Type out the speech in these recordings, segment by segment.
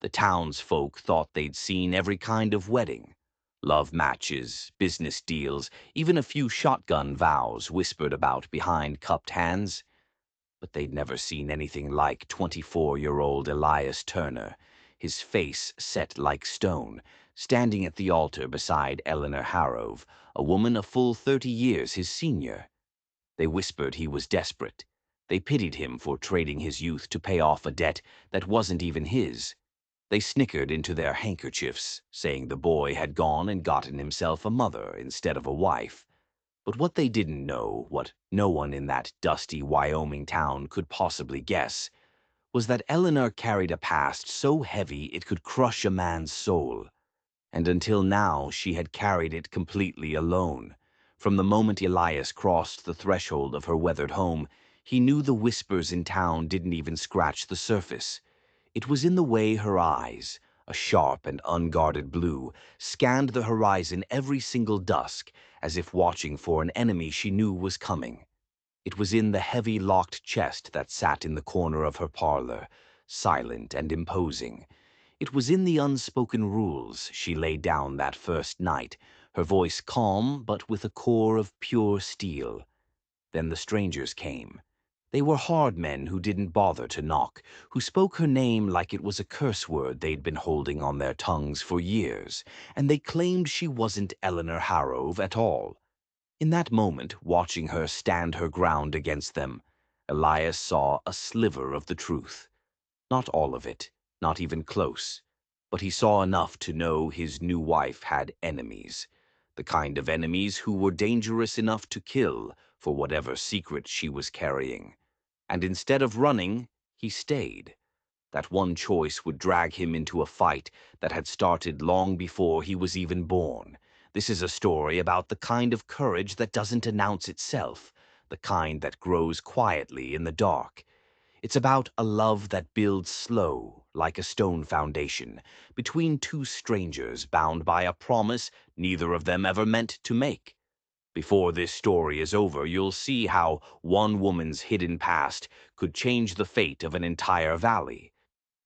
The townsfolk thought they'd seen every kind of wedding. Love matches, business deals, even a few shotgun vows whispered about behind cupped hands. But they'd never seen anything like 24-year-old Elias Turner, his face set like stone, standing at the altar beside Eleanor Harrove, a woman a full 30 years his senior. They whispered he was desperate. They pitied him for trading his youth to pay off a debt that wasn't even his. They snickered into their handkerchiefs, saying the boy had gone and gotten himself a mother instead of a wife. But what they didn't know, what no one in that dusty Wyoming town could possibly guess, was that Eleanor carried a past so heavy it could crush a man's soul. And until now she had carried it completely alone. From the moment Elias crossed the threshold of her weathered home, he knew the whispers in town didn't even scratch the surface. It was in the way her eyes, a sharp and unguarded blue, scanned the horizon every single dusk, as if watching for an enemy she knew was coming. It was in the heavy locked chest that sat in the corner of her parlor, silent and imposing. It was in the unspoken rules she laid down that first night, her voice calm but with a core of pure steel. Then the strangers came. They were hard men who didn't bother to knock, who spoke her name like it was a curse word they'd been holding on their tongues for years, and they claimed she wasn't Eleanor Harrove at all. In that moment, watching her stand her ground against them, Elias saw a sliver of the truth. Not all of it, not even close, but he saw enough to know his new wife had enemies, the kind of enemies who were dangerous enough to kill for whatever secret she was carrying. And instead of running, he stayed. That one choice would drag him into a fight that had started long before he was even born. This is a story about the kind of courage that doesn't announce itself, the kind that grows quietly in the dark. It's about a love that builds slow, like a stone foundation, between two strangers bound by a promise neither of them ever meant to make. Before this story is over, you'll see how one woman's hidden past could change the fate of an entire valley,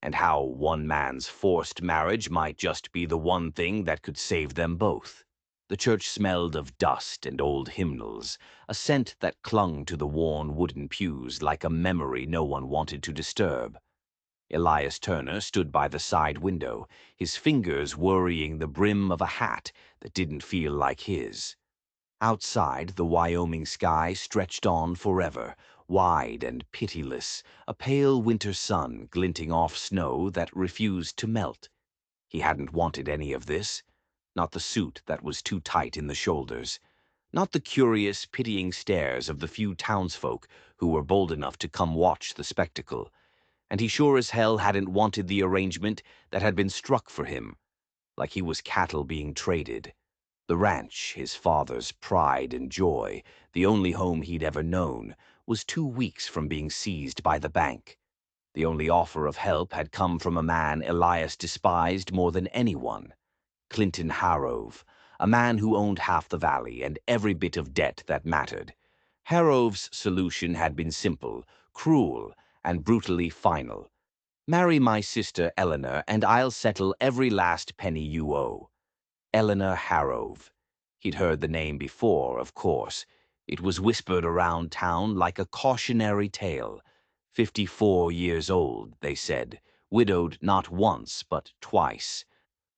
and how one man's forced marriage might just be the one thing that could save them both. The church smelled of dust and old hymnals, a scent that clung to the worn wooden pews like a memory no one wanted to disturb. Elias Turner stood by the side window, his fingers worrying the brim of a hat that didn't feel like his. Outside, the Wyoming sky stretched on forever, wide and pitiless, a pale winter sun glinting off snow that refused to melt. He hadn't wanted any of this. Not the suit that was too tight in the shoulders. Not the curious, pitying stares of the few townsfolk who were bold enough to come watch the spectacle. And he sure as hell hadn't wanted the arrangement that had been struck for him, like he was cattle being traded. The ranch, his father's pride and joy, the only home he'd ever known, was 2 weeks from being seized by the bank. The only offer of help had come from a man Elias despised more than anyone, Clinton Harrove, a man who owned half the valley and every bit of debt that mattered. Harrove's solution had been simple, cruel, and brutally final. Marry my sister Eleanor, and I'll settle every last penny you owe. Eleanor Harrove. He'd heard the name before, of course. It was whispered around town like a cautionary tale. 54 years old, they said, widowed not once but twice.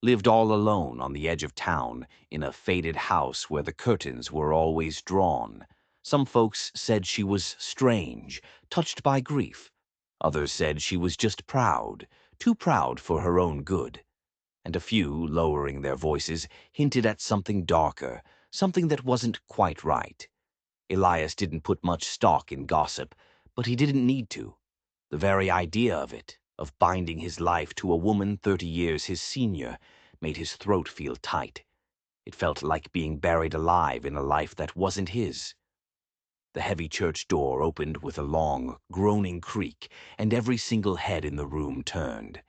Lived all alone on the edge of town, in a faded house where the curtains were always drawn. Some folks said she was strange, touched by grief. Others said she was just proud, too proud for her own good. And a few, lowering their voices, hinted at something darker, something that wasn't quite right. Elias didn't put much stock in gossip, but he didn't need to. The very idea of it, of binding his life to a woman 30 years his senior, made his throat feel tight. It felt like being buried alive in a life that wasn't his. The heavy church door opened with a long, groaning creak, and every single head in the room turned.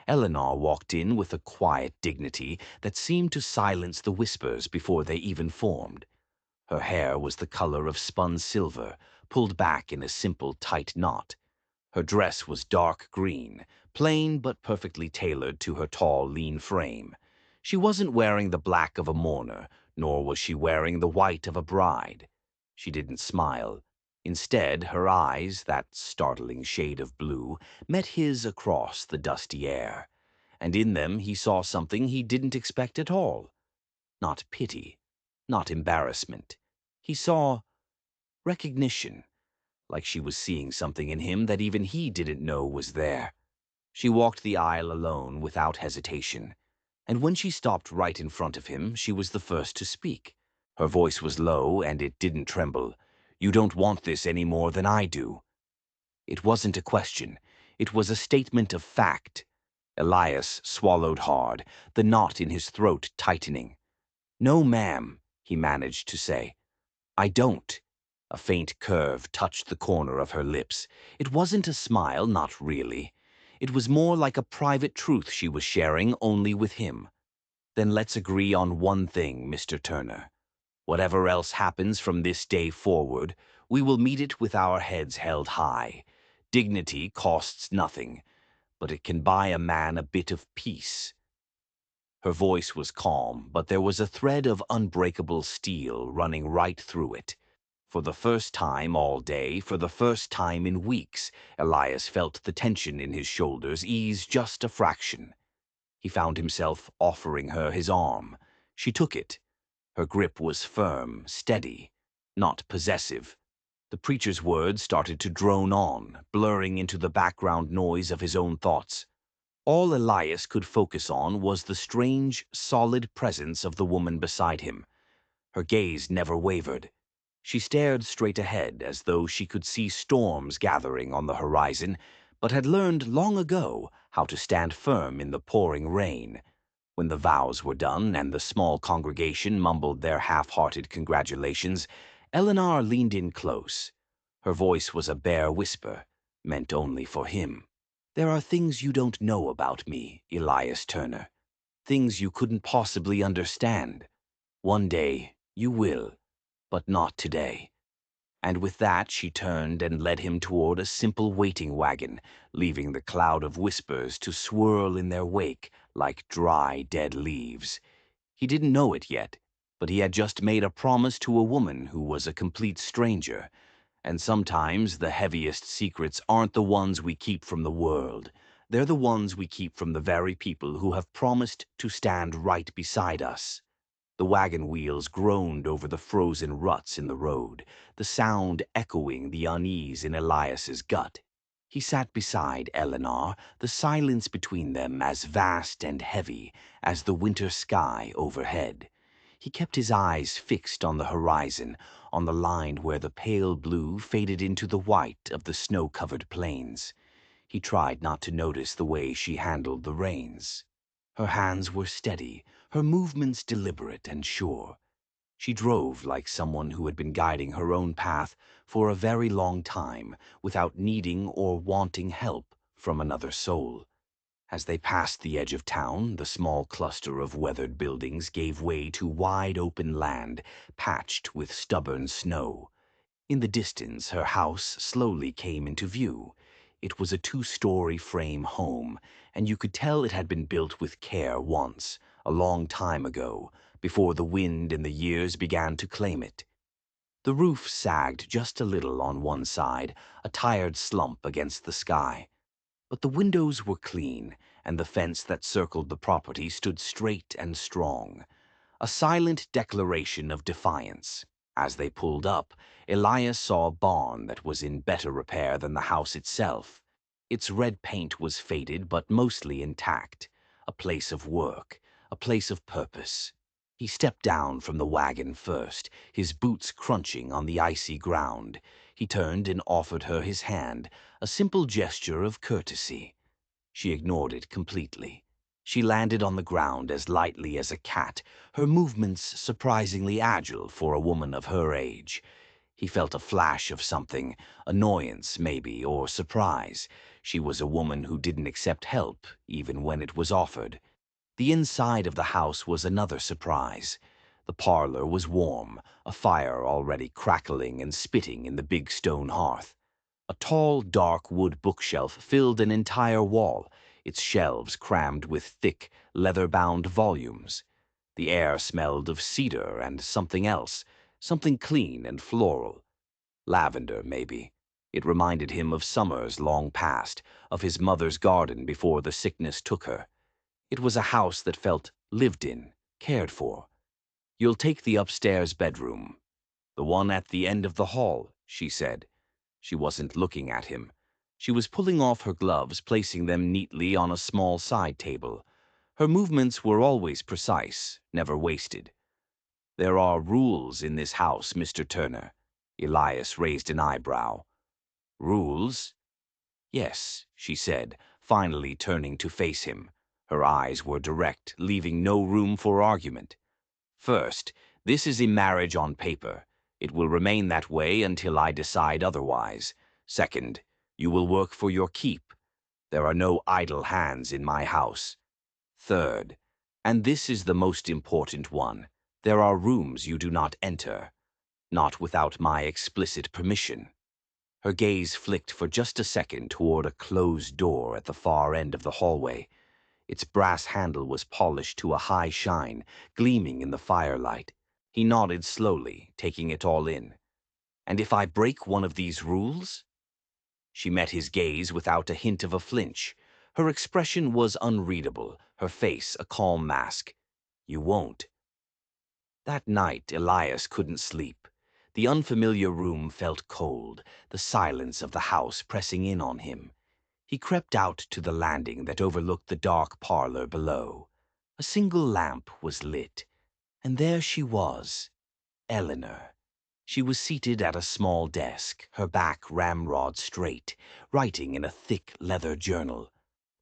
Eleanor walked in with a quiet dignity that seemed to silence the whispers before they even formed. Her hair was the color of spun silver, pulled back in a simple, tight knot. Her dress was dark green, plain but perfectly tailored to her tall, lean frame. She wasn't wearing the black of a mourner, nor was she wearing the white of a bride. She didn't smile. Instead, her eyes, that startling shade of blue, met his across the dusty air. And in them he saw something he didn't expect at all. Not pity, not embarrassment. He saw recognition, like she was seeing something in him that even he didn't know was there. She walked the aisle alone without hesitation, and when she stopped right in front of him, she was the first to speak. Her voice was low, and it didn't tremble. "You don't want this any more than I do." It wasn't a question. It was a statement of fact. Elias swallowed hard, the knot in his throat tightening. "No, ma'am," he managed to say. "I don't." A faint curve touched the corner of her lips. It wasn't a smile, not really. It was more like a private truth she was sharing only with him. "Then let's agree on one thing, Mr. Turner. Whatever else happens from this day forward, we will meet it with our heads held high. Dignity costs nothing, but it can buy a man a bit of peace." Her voice was calm, but there was a thread of unbreakable steel running right through it. For the first time all day, for the first time in weeks, Elias felt the tension in his shoulders ease just a fraction. He found himself offering her his arm. She took it. Her grip was firm, steady, not possessive. The preacher's words started to drone on, blurring into the background noise of his own thoughts. All Elias could focus on was the strange, solid presence of the woman beside him. Her gaze never wavered. She stared straight ahead as though she could see storms gathering on the horizon, but had learned long ago how to stand firm in the pouring rain. When the vows were done and the small congregation mumbled their half-hearted congratulations, Eleanor leaned in close. Her voice was a bare whisper, meant only for him. "There are things you don't know about me, Elias Turner. Things you couldn't possibly understand. One day you will, but not today." And with that she turned and led him toward a simple waiting wagon, leaving the cloud of whispers to swirl in their wake like dry, dead leaves. He didn't know it yet, but he had just made a promise to a woman who was a complete stranger. And sometimes the heaviest secrets aren't the ones we keep from the world. They're the ones we keep from the very people who have promised to stand right beside us. The wagon wheels groaned over the frozen ruts in the road, the sound echoing the unease in Elias's gut. He sat beside Eleanor, the silence between them as vast and heavy as the winter sky overhead. He kept his eyes fixed on the horizon, on the line where the pale blue faded into the white of the snow-covered plains. He tried not to notice the way she handled the reins. Her hands were steady, her movements deliberate and sure. She drove like someone who had been guiding her own path for a very long time without needing or wanting help from another soul. As they passed the edge of town, the small cluster of weathered buildings gave way to wide-open land patched with stubborn snow. In the distance, her house slowly came into view. It was a two-story frame home, and you could tell it had been built with care once, a long time ago, before the wind and the years began to claim it. The roof sagged just a little on one side, a tired slump against the sky. But the windows were clean, and the fence that circled the property stood straight and strong. A silent declaration of defiance. As they pulled up, Elias saw a barn that was in better repair than the house itself. Its red paint was faded but mostly intact. A place of work, a place of purpose. He stepped down from the wagon first, his boots crunching on the icy ground. He turned and offered her his hand, a simple gesture of courtesy. She ignored it completely. She landed on the ground as lightly as a cat, her movements surprisingly agile for a woman of her age. He felt a flash of something, annoyance maybe, or surprise. She was a woman who didn't accept help, even when it was offered. The inside of the house was another surprise. The parlor was warm, a fire already crackling and spitting in the big stone hearth. A tall, dark wood bookshelf filled an entire wall, its shelves crammed with thick, leather-bound volumes. The air smelled of cedar and something else, something clean and floral. Lavender, maybe. It reminded him of summers long past, of his mother's garden before the sickness took her. It was a house that felt lived in, cared for. "You'll take the upstairs bedroom. The one at the end of the hall," she said. She wasn't looking at him. She was pulling off her gloves, placing them neatly on a small side table. Her movements were always precise, never wasted. "There are rules in this house, Mr. Turner." Elias raised an eyebrow. "Rules?" "Yes," she said, finally turning to face him. Her eyes were direct, leaving no room for argument. "First, this is a marriage on paper. It will remain that way until I decide otherwise. Second, you will work for your keep. There are no idle hands in my house. Third, and this is the most important one, there are rooms you do not enter, not without my explicit permission." Her gaze flicked for just a second toward a closed door at the far end of the hallway. Its brass handle was polished to a high shine, gleaming in the firelight. He nodded slowly, taking it all in. "And if I break one of these rules?" She met his gaze without a hint of a flinch. Her expression was unreadable, her face a calm mask. "You won't." That night, Elias couldn't sleep. The unfamiliar room felt cold, the silence of the house pressing in on him. He crept out to the landing that overlooked the dark parlor below. A single lamp was lit, and there she was, Eleanor. She was seated at a small desk, her back ramrod straight, writing in a thick leather journal.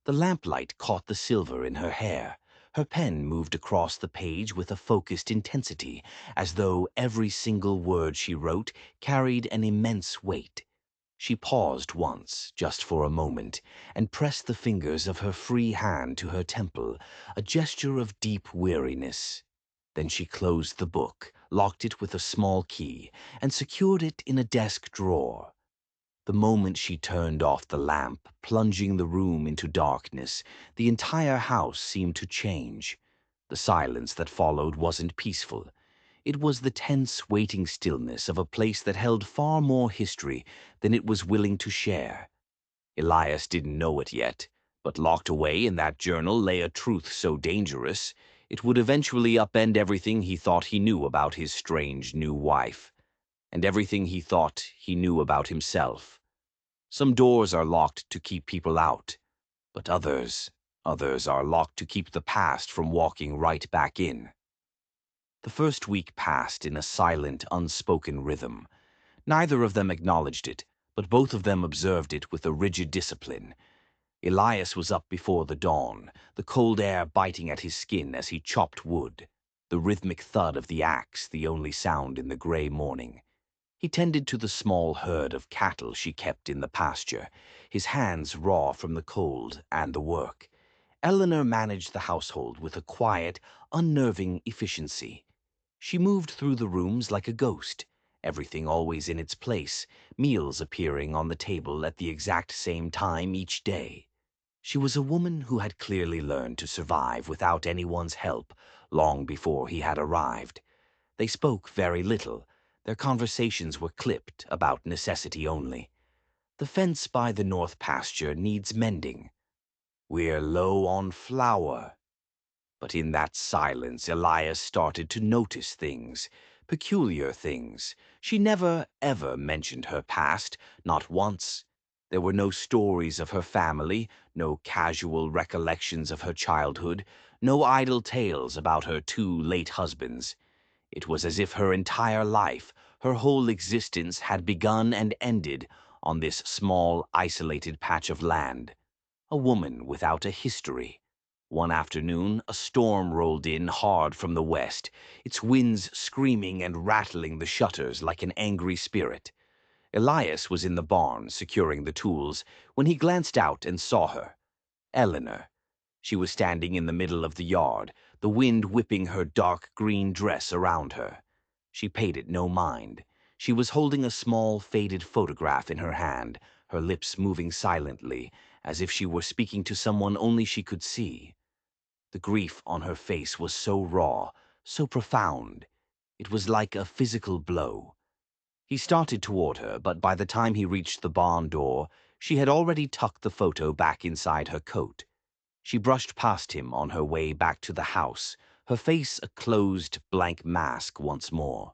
The lamplight caught the silver in her hair. Her pen moved across the page with a focused intensity, as though every single word she wrote carried an immense weight. She paused once, just for a moment, and pressed the fingers of her free hand to her temple, a gesture of deep weariness. Then she closed the book, locked it with a small key, and secured it in a desk drawer. The moment she turned off the lamp, plunging the room into darkness, the entire house seemed to change. The silence that followed wasn't peaceful. It was the tense, waiting stillness of a place that held far more history than it was willing to share. Elias didn't know it yet, but locked away in that journal lay a truth so dangerous, it would eventually upend everything he thought he knew about his strange new wife, and everything he thought he knew about himself. Some doors are locked to keep people out, but others are locked to keep the past from walking right back in. The first week passed in a silent, unspoken rhythm. Neither of them acknowledged it, but both of them observed it with a rigid discipline. Elias was up before the dawn, the cold air biting at his skin as he chopped wood, the rhythmic thud of the axe the only sound in the gray morning. He tended to the small herd of cattle she kept in the pasture, his hands raw from the cold and the work. Eleanor managed the household with a quiet, unnerving efficiency. She moved through the rooms like a ghost, everything always in its place, meals appearing on the table at the exact same time each day. She was a woman who had clearly learned to survive without anyone's help long before he had arrived. They spoke very little. Their conversations were clipped, about necessity only. "The fence by the north pasture needs mending." "We're low on flour." But in that silence, Elias started to notice things, peculiar things. She never, ever mentioned her past, not once. There were no stories of her family, no casual recollections of her childhood, no idle tales about her two late husbands. It was as if her entire life, her whole existence had begun and ended on this small, isolated patch of land. A woman without a history. One afternoon, a storm rolled in hard from the west, its winds screaming and rattling the shutters like an angry spirit. Elias was in the barn, securing the tools, when he glanced out and saw her. Eleanor. She was standing in the middle of the yard, the wind whipping her dark green dress around her. She paid it no mind. She was holding a small, faded photograph in her hand, her lips moving silently, as if she were speaking to someone only she could see. The grief on her face was so raw, so profound. It was like a physical blow. He started toward her, but by the time he reached the barn door, she had already tucked the photo back inside her coat. She brushed past him on her way back to the house, her face a closed, blank mask once more.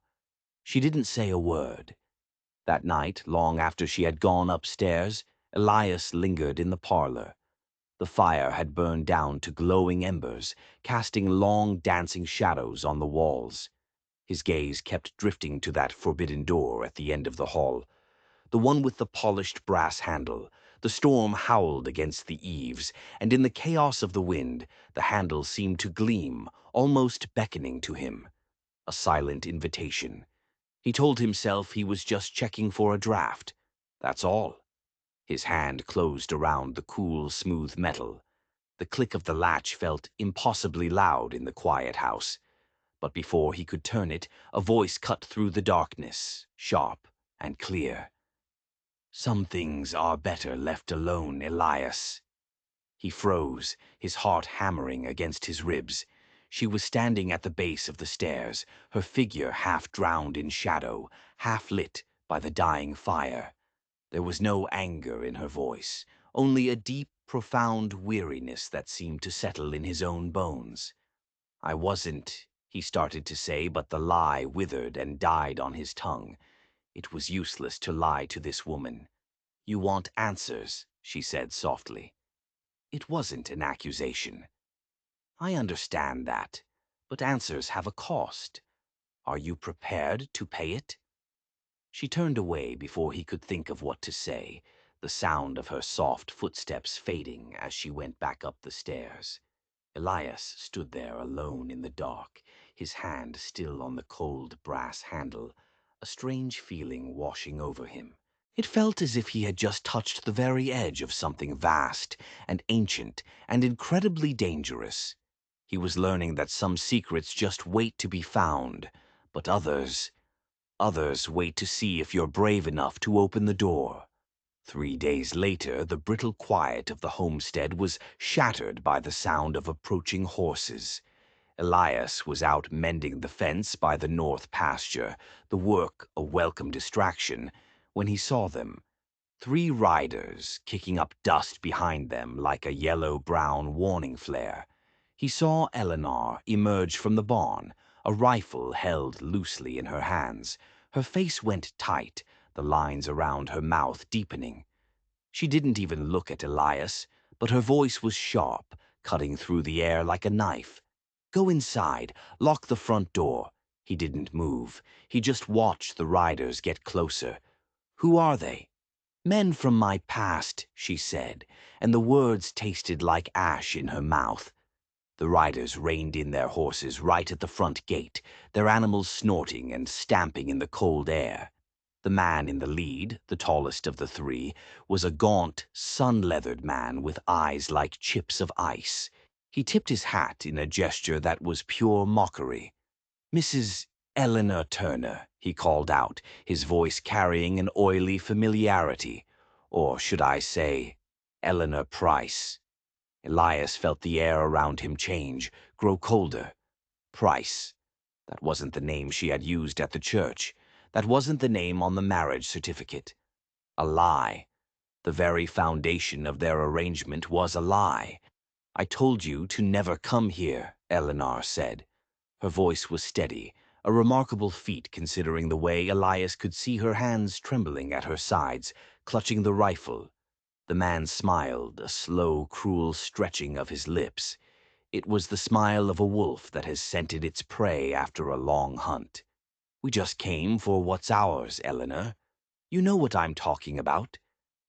She didn't say a word. That night, long after she had gone upstairs, Elias lingered in the parlor. The fire had burned down to glowing embers, casting long dancing shadows on the walls. His gaze kept drifting to that forbidden door at the end of the hall, the one with the polished brass handle. The storm howled against the eaves, and in the chaos of the wind, the handle seemed to gleam, almost beckoning to him. A silent invitation. He told himself he was just checking for a draft. That's all. His hand closed around the cool, smooth metal. The click of the latch felt impossibly loud in the quiet house. But before he could turn it, a voice cut through the darkness, sharp and clear. "Some things are better left alone, Elias." He froze, his heart hammering against his ribs. She was standing at the base of the stairs, her figure half drowned in shadow, half lit by the dying fire. There was no anger in her voice, only a deep, profound weariness that seemed to settle in his own bones. "I wasn't," he started to say, but the lie withered and died on his tongue. It was useless to lie to this woman. "You want answers," she said softly. It wasn't an accusation. "I understand that, but answers have a cost. Are you prepared to pay it?" She turned away before he could think of what to say, the sound of her soft footsteps fading as she went back up the stairs. Elias stood there alone in the dark, his hand still on the cold brass handle, a strange feeling washing over him. It felt as if he had just touched the very edge of something vast and ancient and incredibly dangerous. He was learning that some secrets just wait to be found, but others wait to see if you're brave enough to open the door. 3 days later, the brittle quiet of the homestead was shattered by the sound of approaching horses. Elias was out mending the fence by the north pasture, the work a welcome distraction, when he saw them. 3 riders, kicking up dust behind them like a yellow-brown warning flare. He saw Eleanor emerge from the barn, a rifle held loosely in her hands. Her face went tight, the lines around her mouth deepening. She didn't even look at Elias, but her voice was sharp, cutting through the air like a knife. "Go inside, lock the front door." He didn't move. He just watched the riders get closer. "Who are they?" "Men from my past," she said, and the words tasted like ash in her mouth. The riders reined in their horses right at the front gate, their animals snorting and stamping in the cold air. The man in the lead, the tallest of the 3, was a gaunt, sun-leathered man with eyes like chips of ice. He tipped his hat in a gesture that was pure mockery. "Mrs. Eleanor Turner," he called out, his voice carrying an oily familiarity. Or should I say, Eleanor Price. Elias felt the air around him change, grow colder. Price. That wasn't the name she had used at the church. That wasn't the name on the marriage certificate. A lie. The very foundation of their arrangement was a lie. "I told you to never come here," Eleanor said. Her voice was steady, a remarkable feat considering the way Elias could see her hands trembling at her sides, clutching the rifle. The man smiled, a slow, cruel stretching of his lips. It was the smile of a wolf that has scented its prey after a long hunt. "We just came for what's ours, Eleanor. You know what I'm talking about.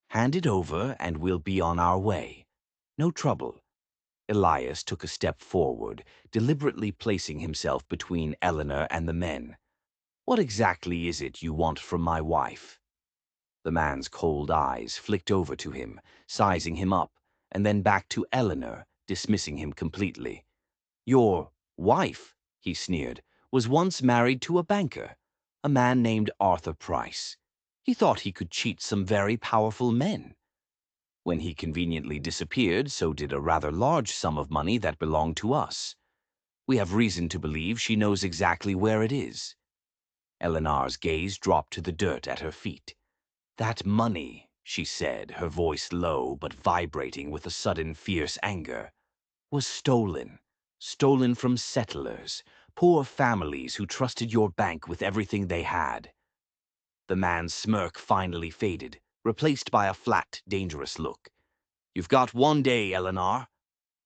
Hand it over and we'll be on our way. No trouble." Elias took a step forward, deliberately placing himself between Eleanor and the men. "What exactly is it you want from my wife?" The man's cold eyes flicked over to him, sizing him up, and then back to Eleanor, dismissing him completely. "Your wife," he sneered, "was once married to a banker, a man named Arthur Price. He thought he could cheat some very powerful men. When he conveniently disappeared, so did a rather large sum of money that belonged to us. We have reason to believe she knows exactly where it is." Eleanor's gaze dropped to the dirt at her feet. "That money," she said, her voice low but vibrating with a sudden fierce anger, "was stolen. Stolen from settlers, poor families who trusted your bank with everything they had." The man's smirk finally faded, replaced by a flat, dangerous look. "You've got one day, Eleanor.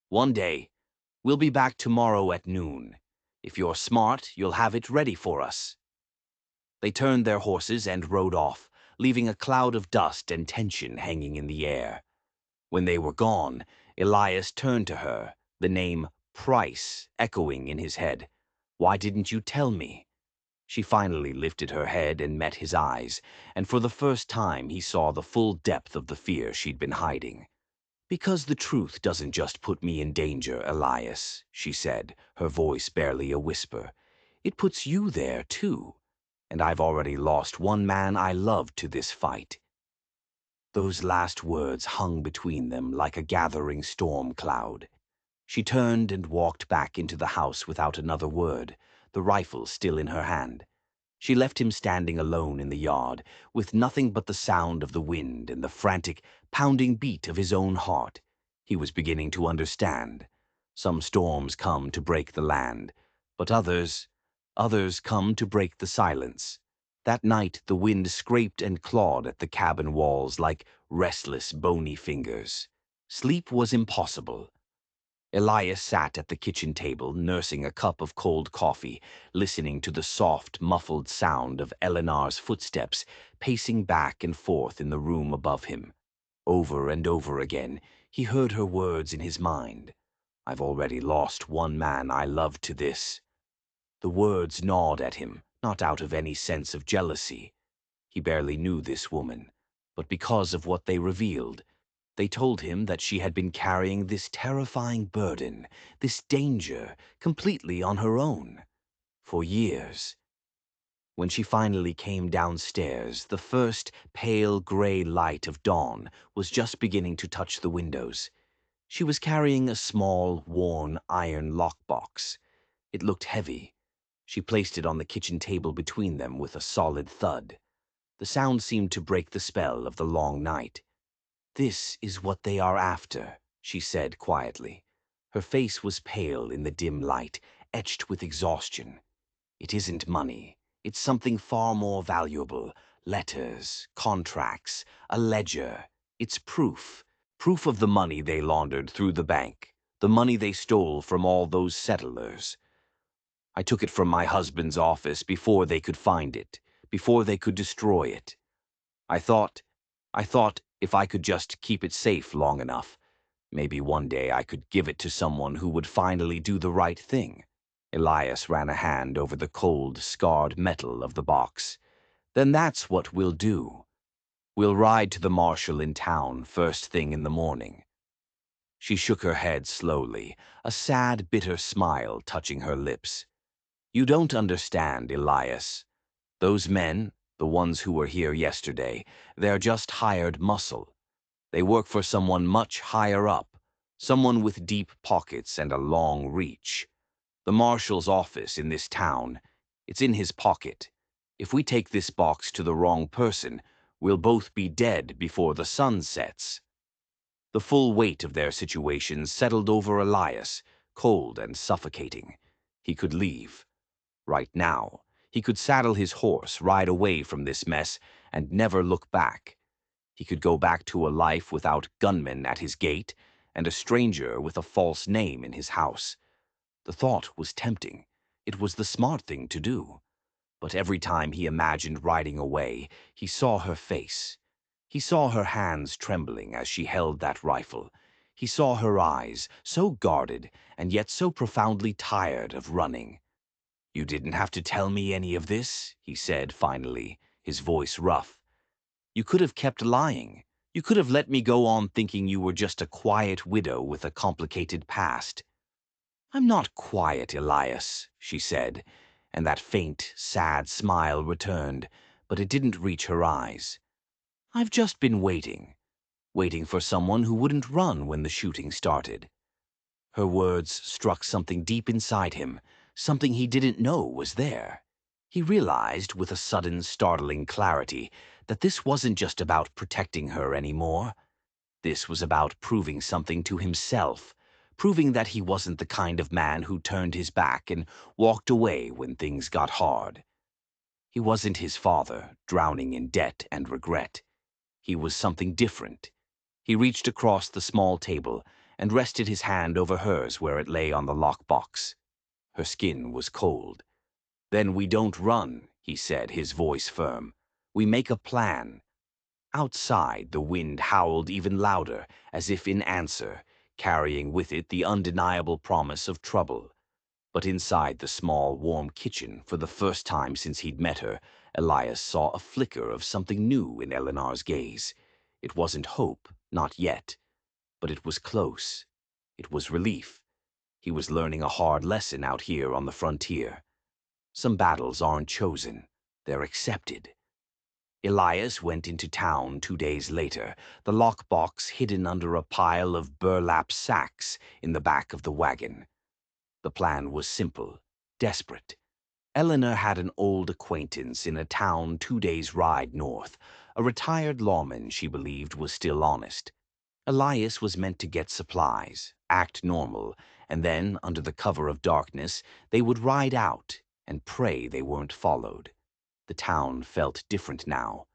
One day. We'll be back tomorrow at noon. If you're smart, you'll have it ready for us." They turned their horses and rode off, leaving a cloud of dust and tension hanging in the air. When they were gone, Elias turned to her, the name Price echoing in his head. "Why didn't you tell me?" She finally lifted her head and met his eyes, and for the first time he saw the full depth of the fear she'd been hiding. "Because the truth doesn't just put me in danger, Elias," she said, her voice barely a whisper. "It puts you there, too. And I've already lost one man I loved to this fight." Those last words hung between them like a gathering storm cloud. She turned and walked back into the house without another word, the rifle still in her hand. She left him standing alone in the yard, with nothing but the sound of the wind and the frantic, pounding beat of his own heart. He was beginning to understand. Some storms come to break the land, but others come to break the silence. That night the wind scraped and clawed at the cabin walls like restless, bony fingers. Sleep was impossible. Elias sat at the kitchen table, nursing a cup of cold coffee, listening to the soft, muffled sound of Eleanor's footsteps pacing back and forth in the room above him. Over and over again, he heard her words in his mind. "I've already lost one man I loved to this." The words gnawed at him, not out of any sense of jealousy. He barely knew this woman, but because of what they revealed. They told him that she had been carrying this terrifying burden, this danger, completely on her own, for years. When she finally came downstairs, the first pale gray light of dawn was just beginning to touch the windows. She was carrying a small, worn iron lockbox. It looked heavy. She placed it on the kitchen table between them with a solid thud. The sound seemed to break the spell of the long night. "This is what they are after," she said quietly. Her face was pale in the dim light, etched with exhaustion. "It isn't money. It's something far more valuable. Letters, contracts, a ledger. It's proof. Proof of the money they laundered through the bank, the money they stole from all those settlers. I took it from my husband's office before they could find it, before they could destroy it. I thought if I could just keep it safe long enough, maybe one day I could give it to someone who would finally do the right thing." Elias ran a hand over the cold, scarred metal of the box. "Then that's what we'll do. We'll ride to the marshal in town first thing in the morning." She shook her head slowly, a sad, bitter smile touching her lips. "You don't understand, Elias. Those men, the ones who were here yesterday, they're just hired muscle. They work for someone much higher up, someone with deep pockets and a long reach. The marshal's office in this town, it's in his pocket. If we take this box to the wrong person, we'll both be dead before the sun sets." The full weight of their situation settled over Elias, cold and suffocating. He could leave. Right now, he could saddle his horse, ride away from this mess, and never look back. He could go back to a life without gunmen at his gate and a stranger with a false name in his house. The thought was tempting. It was the smart thing to do. But every time he imagined riding away, he saw her face. He saw her hands trembling as she held that rifle. He saw her eyes, so guarded and yet so profoundly tired of running. "You didn't have to tell me any of this," he said finally, his voice rough. "You could have kept lying. You could have let me go on thinking you were just a quiet widow with a complicated past." "I'm not quiet, Elias," she said, and that faint, sad smile returned. but it didn't reach her eyes. "I've just been waiting for someone who wouldn't run when the shooting started." Her words struck something deep inside him, something he didn't know was there. He realized with a sudden, startling clarity that this wasn't just about protecting her anymore. This was about proving something to himself, proving that he wasn't the kind of man who turned his back and walked away when things got hard. He wasn't his father, drowning in debt and regret. He was something different. He reached across the small table and rested his hand over hers where it lay on the lockbox. Her skin was cold. "Then we don't run," he said, his voice firm. "We make a plan." Outside, the wind howled even louder, as if in answer, carrying with it the undeniable promise of trouble. But inside the small, warm kitchen, for the first time since he'd met her, Elias saw a flicker of something new in Eleanor's gaze. It wasn't hope, not yet, but it was close. It was relief. He was learning a hard lesson out here on the frontier. Some battles aren't chosen, they're accepted. Elias went into town 2 days later, the lockbox hidden under a pile of burlap sacks in the back of the wagon. The plan was simple, desperate. Eleanor had an old acquaintance in a town 2 days' ride north, a retired lawman she believed was still honest. Elias was meant to get supplies, act normal, and then, under the cover of darkness, they would ride out and pray they weren't followed. The town felt different now.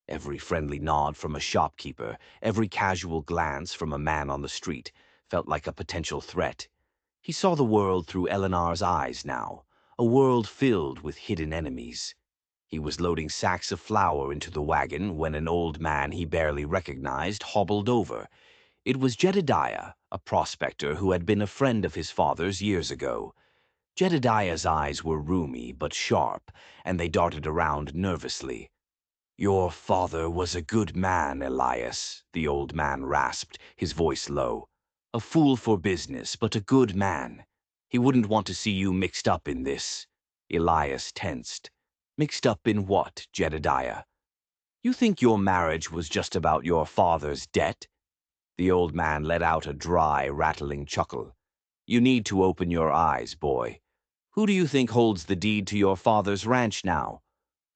Every friendly nod from a shopkeeper, every casual glance from a man on the street, felt like a potential threat. He saw the world through Eleanor's eyes now, a world filled with hidden enemies. He was loading sacks of flour into the wagon when an old man he barely recognized hobbled over. It was Jedediah, a prospector who had been a friend of his father's years ago. Jedediah's eyes were roomy but sharp, and they darted around nervously. "Your father was a good man, Elias," the old man rasped, his voice low. "A fool for business, but a good man. He wouldn't want to see you mixed up in this." Elias tensed. "Mixed up in what, Jedediah? You think your marriage was just about your father's debt?" The old man let out a dry, rattling chuckle. "You need to open your eyes, boy. Who do you think holds the deed to your father's ranch now?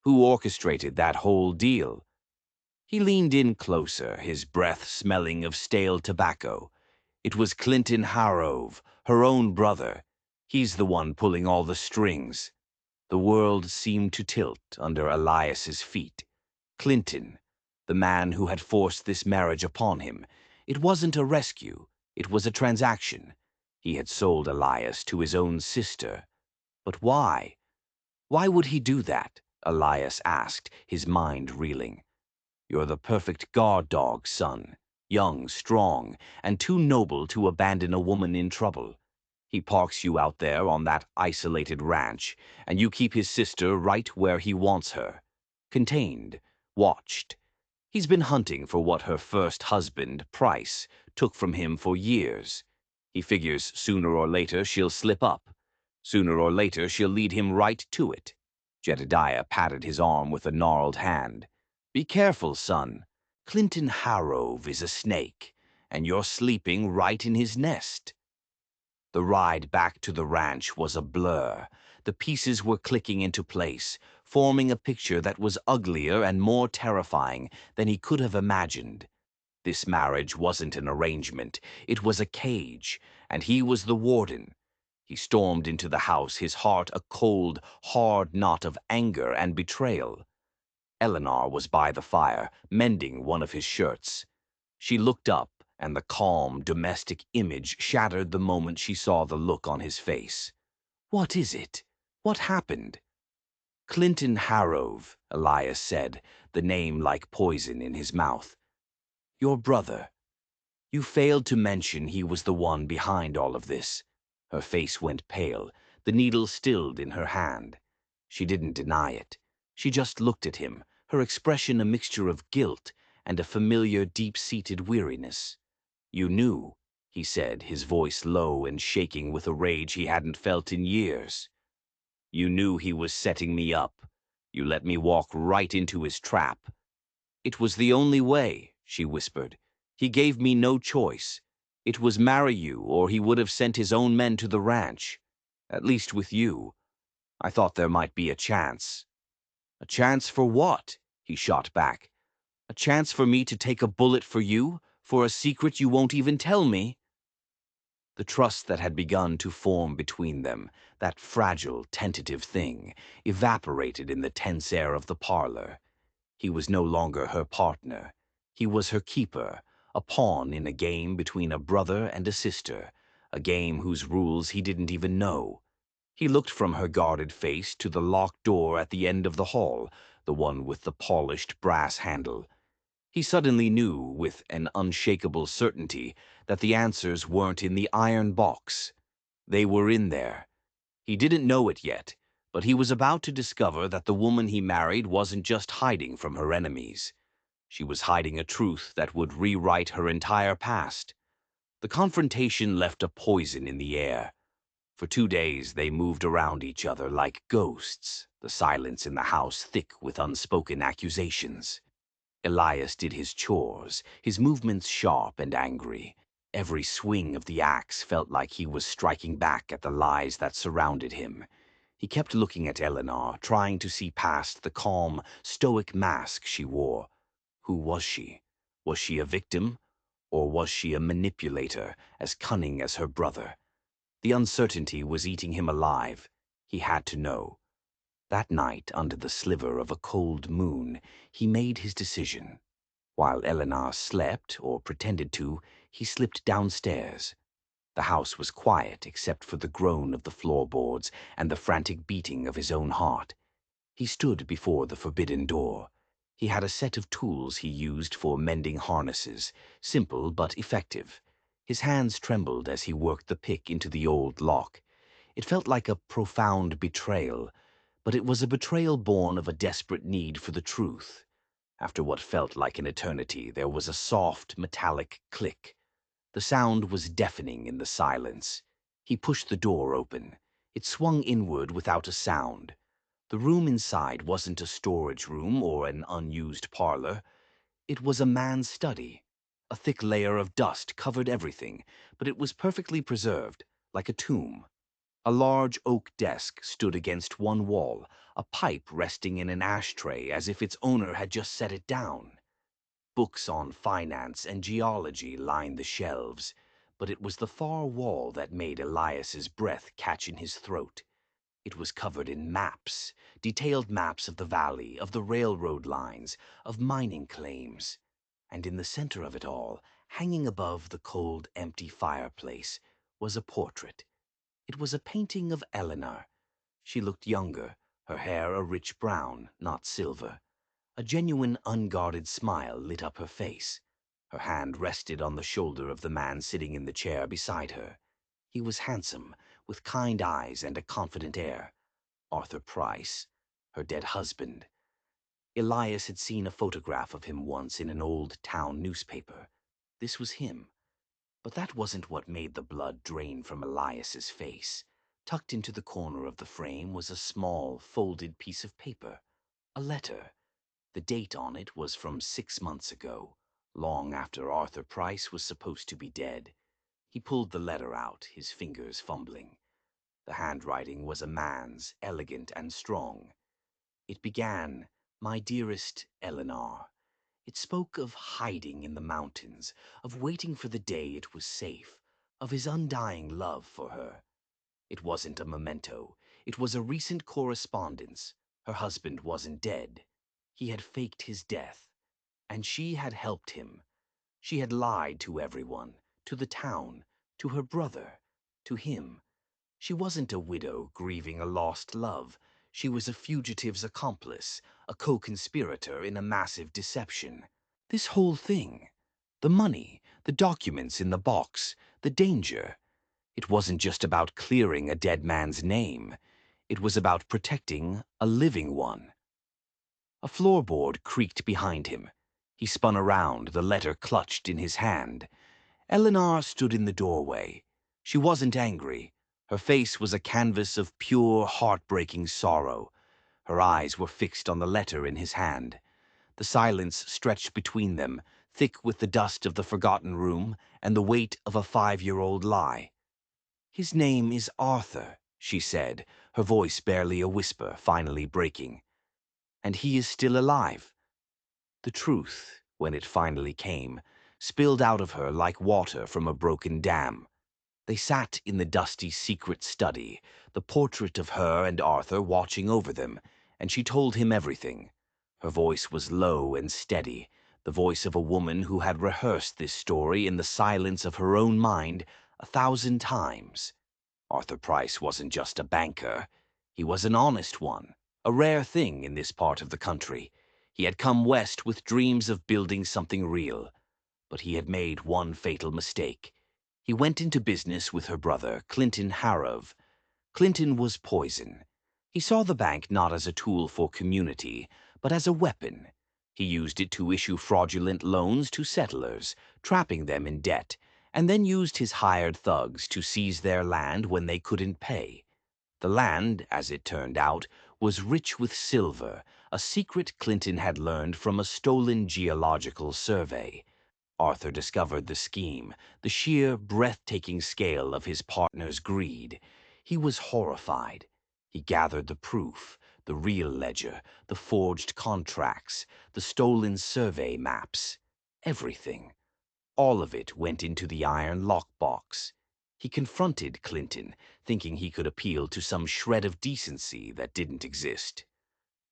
Who orchestrated that whole deal?" He leaned in closer, his breath smelling of stale tobacco. "It was Clinton Harrove, her own brother. He's the one pulling all the strings." The world seemed to tilt under Elias's feet. Clinton, the man who had forced this marriage upon him. It wasn't a rescue, it was a transaction. He had sold Elias to his own sister. But why? Why would he do that? Elias asked, his mind reeling. "You're the perfect guard dog, son. Young, strong, and too noble to abandon a woman in trouble. He parks you out there on that isolated ranch, and you keep his sister right where he wants her. Contained, watched. He's been hunting for what her first husband, Price, took from him for years. He figures sooner or later she'll slip up. Sooner or later she'll lead him right to it." Jedediah patted his arm with a gnarled hand. "Be careful, son. Clinton Harrove is a snake, and you're sleeping right in his nest." The ride back to the ranch was a blur. The pieces were clicking into place, forming a picture that was uglier and more terrifying than he could have imagined. This marriage wasn't an arrangement, it was a cage, and he was the warden. He stormed into the house, his heart a cold, hard knot of anger and betrayal. Eleanor was by the fire, mending one of his shirts. She looked up, and the calm, domestic image shattered the moment she saw the look on his face. "What is it? What happened?" "Clinton Harrove," Elias said, the name like poison in his mouth. "Your brother. You failed to mention he was the one behind all of this." Her face went pale, the needle stilled in her hand. She didn't deny it. She just looked at him, her expression a mixture of guilt and a familiar deep-seated weariness. "You knew," he said, his voice low and shaking with a rage he hadn't felt in years. "You knew he was setting me up. You let me walk right into his trap. It was the only way, she whispered. He gave me no choice. It was marry you, or he would have sent his own men to the ranch. At least with you. I thought there might be a chance. A chance for what? He shot back. A chance for me to take a bullet for you, for a secret you won't even tell me? The trust that had begun to form between them, that fragile, tentative thing, evaporated in the tense air of the parlor. He was no longer her partner. He was her keeper, a pawn in a game between a brother and a sister, a game whose rules he didn't even know. He looked from her guarded face to the locked door at the end of the hall, the one with the polished brass handle. He suddenly knew, with an unshakable certainty, that the answers weren't in the iron box. They were in there. He didn't know it yet, but he was about to discover that the woman he married wasn't just hiding from her enemies. She was hiding a truth that would rewrite her entire past. The confrontation left a poison in the air. For 2 days they moved around each other like ghosts, the silence in the house thick with unspoken accusations. Elias did his chores, his movements sharp and angry. Every swing of the axe felt like he was striking back at the lies that surrounded him. He kept looking at Eleanor, trying to see past the calm, stoic mask she wore. Who was she? Was she a victim? Or was she a manipulator, as cunning as her brother? The uncertainty was eating him alive. He had to know. That night, under the sliver of a cold moon, he made his decision. While Eleanor slept, or pretended to, he slipped downstairs. The house was quiet except for the groan of the floorboards and the frantic beating of his own heart. He stood before the forbidden door. He had a set of tools he used for mending harnesses, simple but effective. His hands trembled as he worked the pick into the old lock. It felt like a profound betrayal, but it was a betrayal born of a desperate need for the truth. After what felt like an eternity, there was a soft, metallic click. The sound was deafening in the silence. He pushed the door open. It swung inward without a sound. The room inside wasn't a storage room or an unused parlor. It was a man's study. A thick layer of dust covered everything, but it was perfectly preserved, like a tomb. A large oak desk stood against one wall, a pipe resting in an ashtray as if its owner had just set it down. Books on finance and geology lined the shelves, but it was the far wall that made Elias's breath catch in his throat. It was covered in maps, detailed maps of the valley, of the railroad lines, of mining claims. And in the center of it all, hanging above the cold, empty fireplace, was a portrait. It was a painting of Eleanor. She looked younger, her hair a rich brown, not silver. A genuine, unguarded smile lit up her face. Her hand rested on the shoulder of the man sitting in the chair beside her. He was handsome, with kind eyes and a confident air. Arthur Price, her dead husband. Elias had seen a photograph of him once in an old town newspaper. This was him. But that wasn't what made the blood drain from Elias's face. Tucked into the corner of the frame was a small, folded piece of paper. A letter. The date on it was from 6 months ago, long after Arthur Price was supposed to be dead. He pulled the letter out, his fingers fumbling. The handwriting was a man's, elegant and strong. It began, "My dearest Eleanor." It spoke of hiding in the mountains, of waiting for the day it was safe, of his undying love for her. It wasn't a memento. It was a recent correspondence. Her husband wasn't dead. He had faked his death. And she had helped him. She had lied to everyone, to the town, to her brother, to him. She wasn't a widow grieving a lost love. She was a fugitive's accomplice, a co-conspirator in a massive deception. This whole thing, the money, the documents in the box, the danger, it wasn't just about clearing a dead man's name. It was about protecting a living one. A floorboard creaked behind him. He spun around, the letter clutched in his hand. Eleanor stood in the doorway. She wasn't angry. Her face was a canvas of pure, heartbreaking sorrow. Her eyes were fixed on the letter in his hand. The silence stretched between them, thick with the dust of the forgotten room and the weight of a 5-year-old lie. "His name is Arthur," she said, her voice barely a whisper, finally breaking. "And he is still alive." The truth, when it finally came, spilled out of her like water from a broken dam. They sat in the dusty secret study, the portrait of her and Arthur watching over them, and she told him everything. Her voice was low and steady, the voice of a woman who had rehearsed this story in the silence of her own mind 1,000 times. Arthur Price wasn't just a banker. He was an honest one, a rare thing in this part of the country. He had come west with dreams of building something real. But he had made one fatal mistake. He went into business with her brother, Clinton Harrove. Clinton was poison. He saw the bank not as a tool for community, but as a weapon. He used it to issue fraudulent loans to settlers, trapping them in debt, and then used his hired thugs to seize their land when they couldn't pay. The land, as it turned out, was rich with silver, a secret Clinton had learned from a stolen geological survey. Arthur discovered the scheme, the sheer, breathtaking scale of his partner's greed. He was horrified. He gathered the proof, the real ledger, the forged contracts, the stolen survey maps. Everything. All of it went into the iron lockbox. He confronted Clinton, thinking he could appeal to some shred of decency that didn't exist.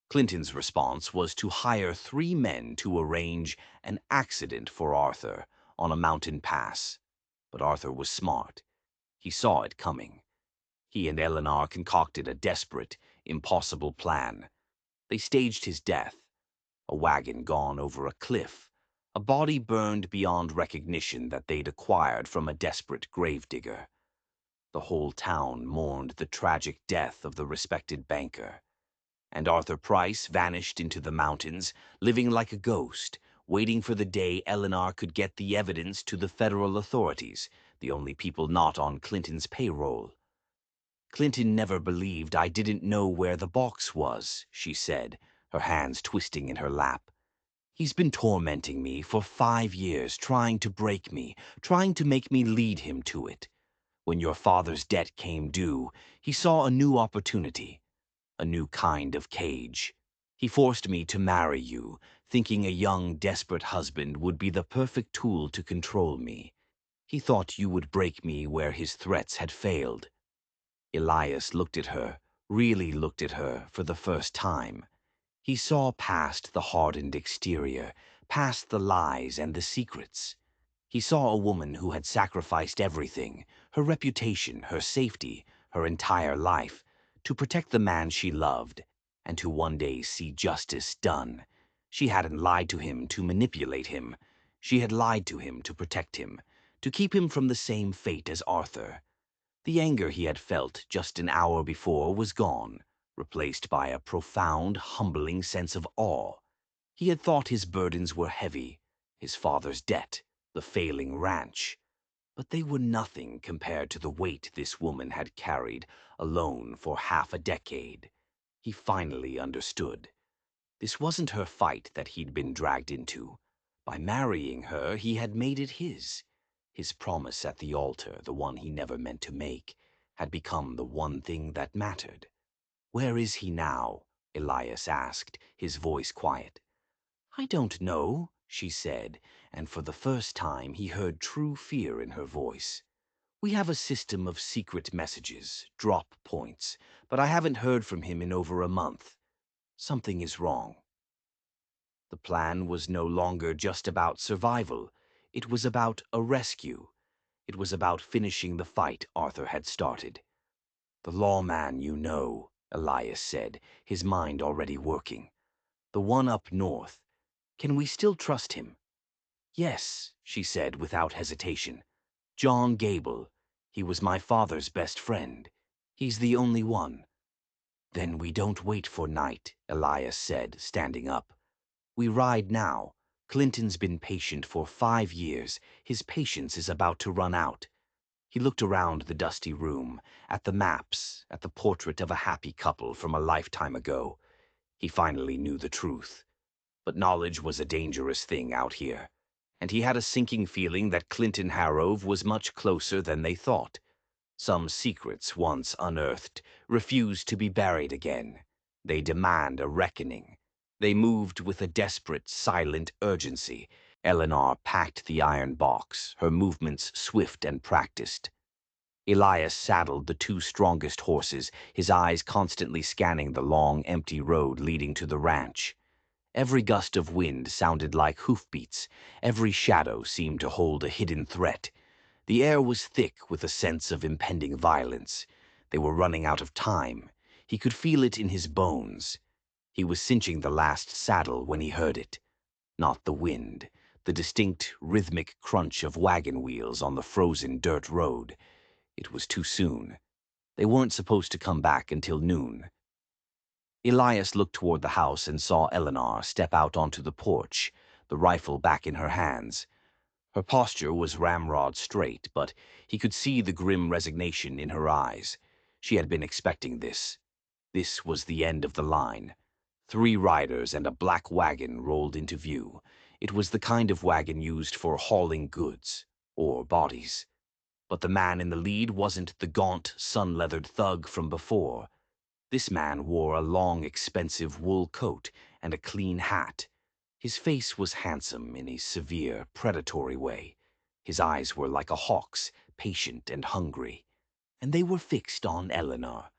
Clinton's response was to hire 3 men to arrange an accident for Arthur on a mountain pass. But Arthur was smart. He saw it coming. He and Eleanor concocted a desperate, impossible plan. They staged his death. A wagon gone over a cliff. A body burned beyond recognition that they'd acquired from a desperate gravedigger. The whole town mourned the tragic death of the respected banker. And Arthur Price vanished into the mountains, living like a ghost, waiting for the day Eleanor could get the evidence to the federal authorities, the only people not on Clinton's payroll. "Clinton never believed I didn't know where the box was," she said, her hands twisting in her lap. "He's been tormenting me for 5 years, trying to break me, trying to make me lead him to it. When your father's debt came due, he saw a new opportunity. A new kind of cage. He forced me to marry you, thinking a young, desperate husband would be the perfect tool to control me. He thought you would break me where his threats had failed." Elias looked at her, really looked at her for the first time. He saw past the hardened exterior, past the lies and the secrets. He saw a woman who had sacrificed everything, her reputation, her safety, her entire life, to protect the man she loved, and to one day see justice done. She hadn't lied to him to manipulate him. She had lied to him to protect him, to keep him from the same fate as Arthur. The anger he had felt just an hour before was gone, replaced by a profound, humbling sense of awe. He had thought his burdens were heavy, his father's debt, the failing ranch. But they were nothing compared to the weight this woman had carried alone for half a decade. He finally understood. This wasn't her fight that he'd been dragged into. By marrying her, he had made it his. His promise at the altar, the one he never meant to make, had become the one thing that mattered. "Where is he now?" Elias asked, his voice quiet. "I don't know," she said, and for the first time he heard true fear in her voice. "We have a system of secret messages, drop points, but I haven't heard from him in over a month. Something is wrong." The plan was no longer just about survival. It was about a rescue. It was about finishing the fight Arthur had started. "The lawman you know," Elias said, his mind already working. "The one up north. Can we still trust him?" "Yes," she said without hesitation. "John Gable. He was my father's best friend. He's the only one." "Then we don't wait for night," Elias said, standing up. "We ride now. Clinton's been patient for 5 years. His patience is about to run out." He looked around the dusty room, at the maps, at the portrait of a happy couple from a lifetime ago. He finally knew the truth. But knowledge was a dangerous thing out here, and he had a sinking feeling that Clinton Harrove was much closer than they thought. Some secrets, once unearthed, refused to be buried again. They demand a reckoning. They moved with a desperate, silent urgency. Eleanor packed the iron box, her movements swift and practiced. Elias saddled the two strongest horses, his eyes constantly scanning the long, empty road leading to the ranch. Every gust of wind sounded like hoofbeats. Every shadow seemed to hold a hidden threat. The air was thick with a sense of impending violence. They were running out of time. He could feel it in his bones. He was cinching the last saddle when he heard it. Not the wind, the distinct, rhythmic crunch of wagon wheels on the frozen dirt road. It was too soon. They weren't supposed to come back until noon. Elias looked toward the house and saw Eleanor step out onto the porch, the rifle back in her hands. Her posture was ramrod straight, but he could see the grim resignation in her eyes. She had been expecting this. This was the end of the line. 3 riders and a black wagon rolled into view. It was the kind of wagon used for hauling goods, or bodies. But the man in the lead wasn't the gaunt, sun-leathered thug from before. This man wore a long, expensive wool coat and a clean hat. His face was handsome in a severe, predatory way. His eyes were like a hawk's, patient and hungry, and they were fixed on Eleanor.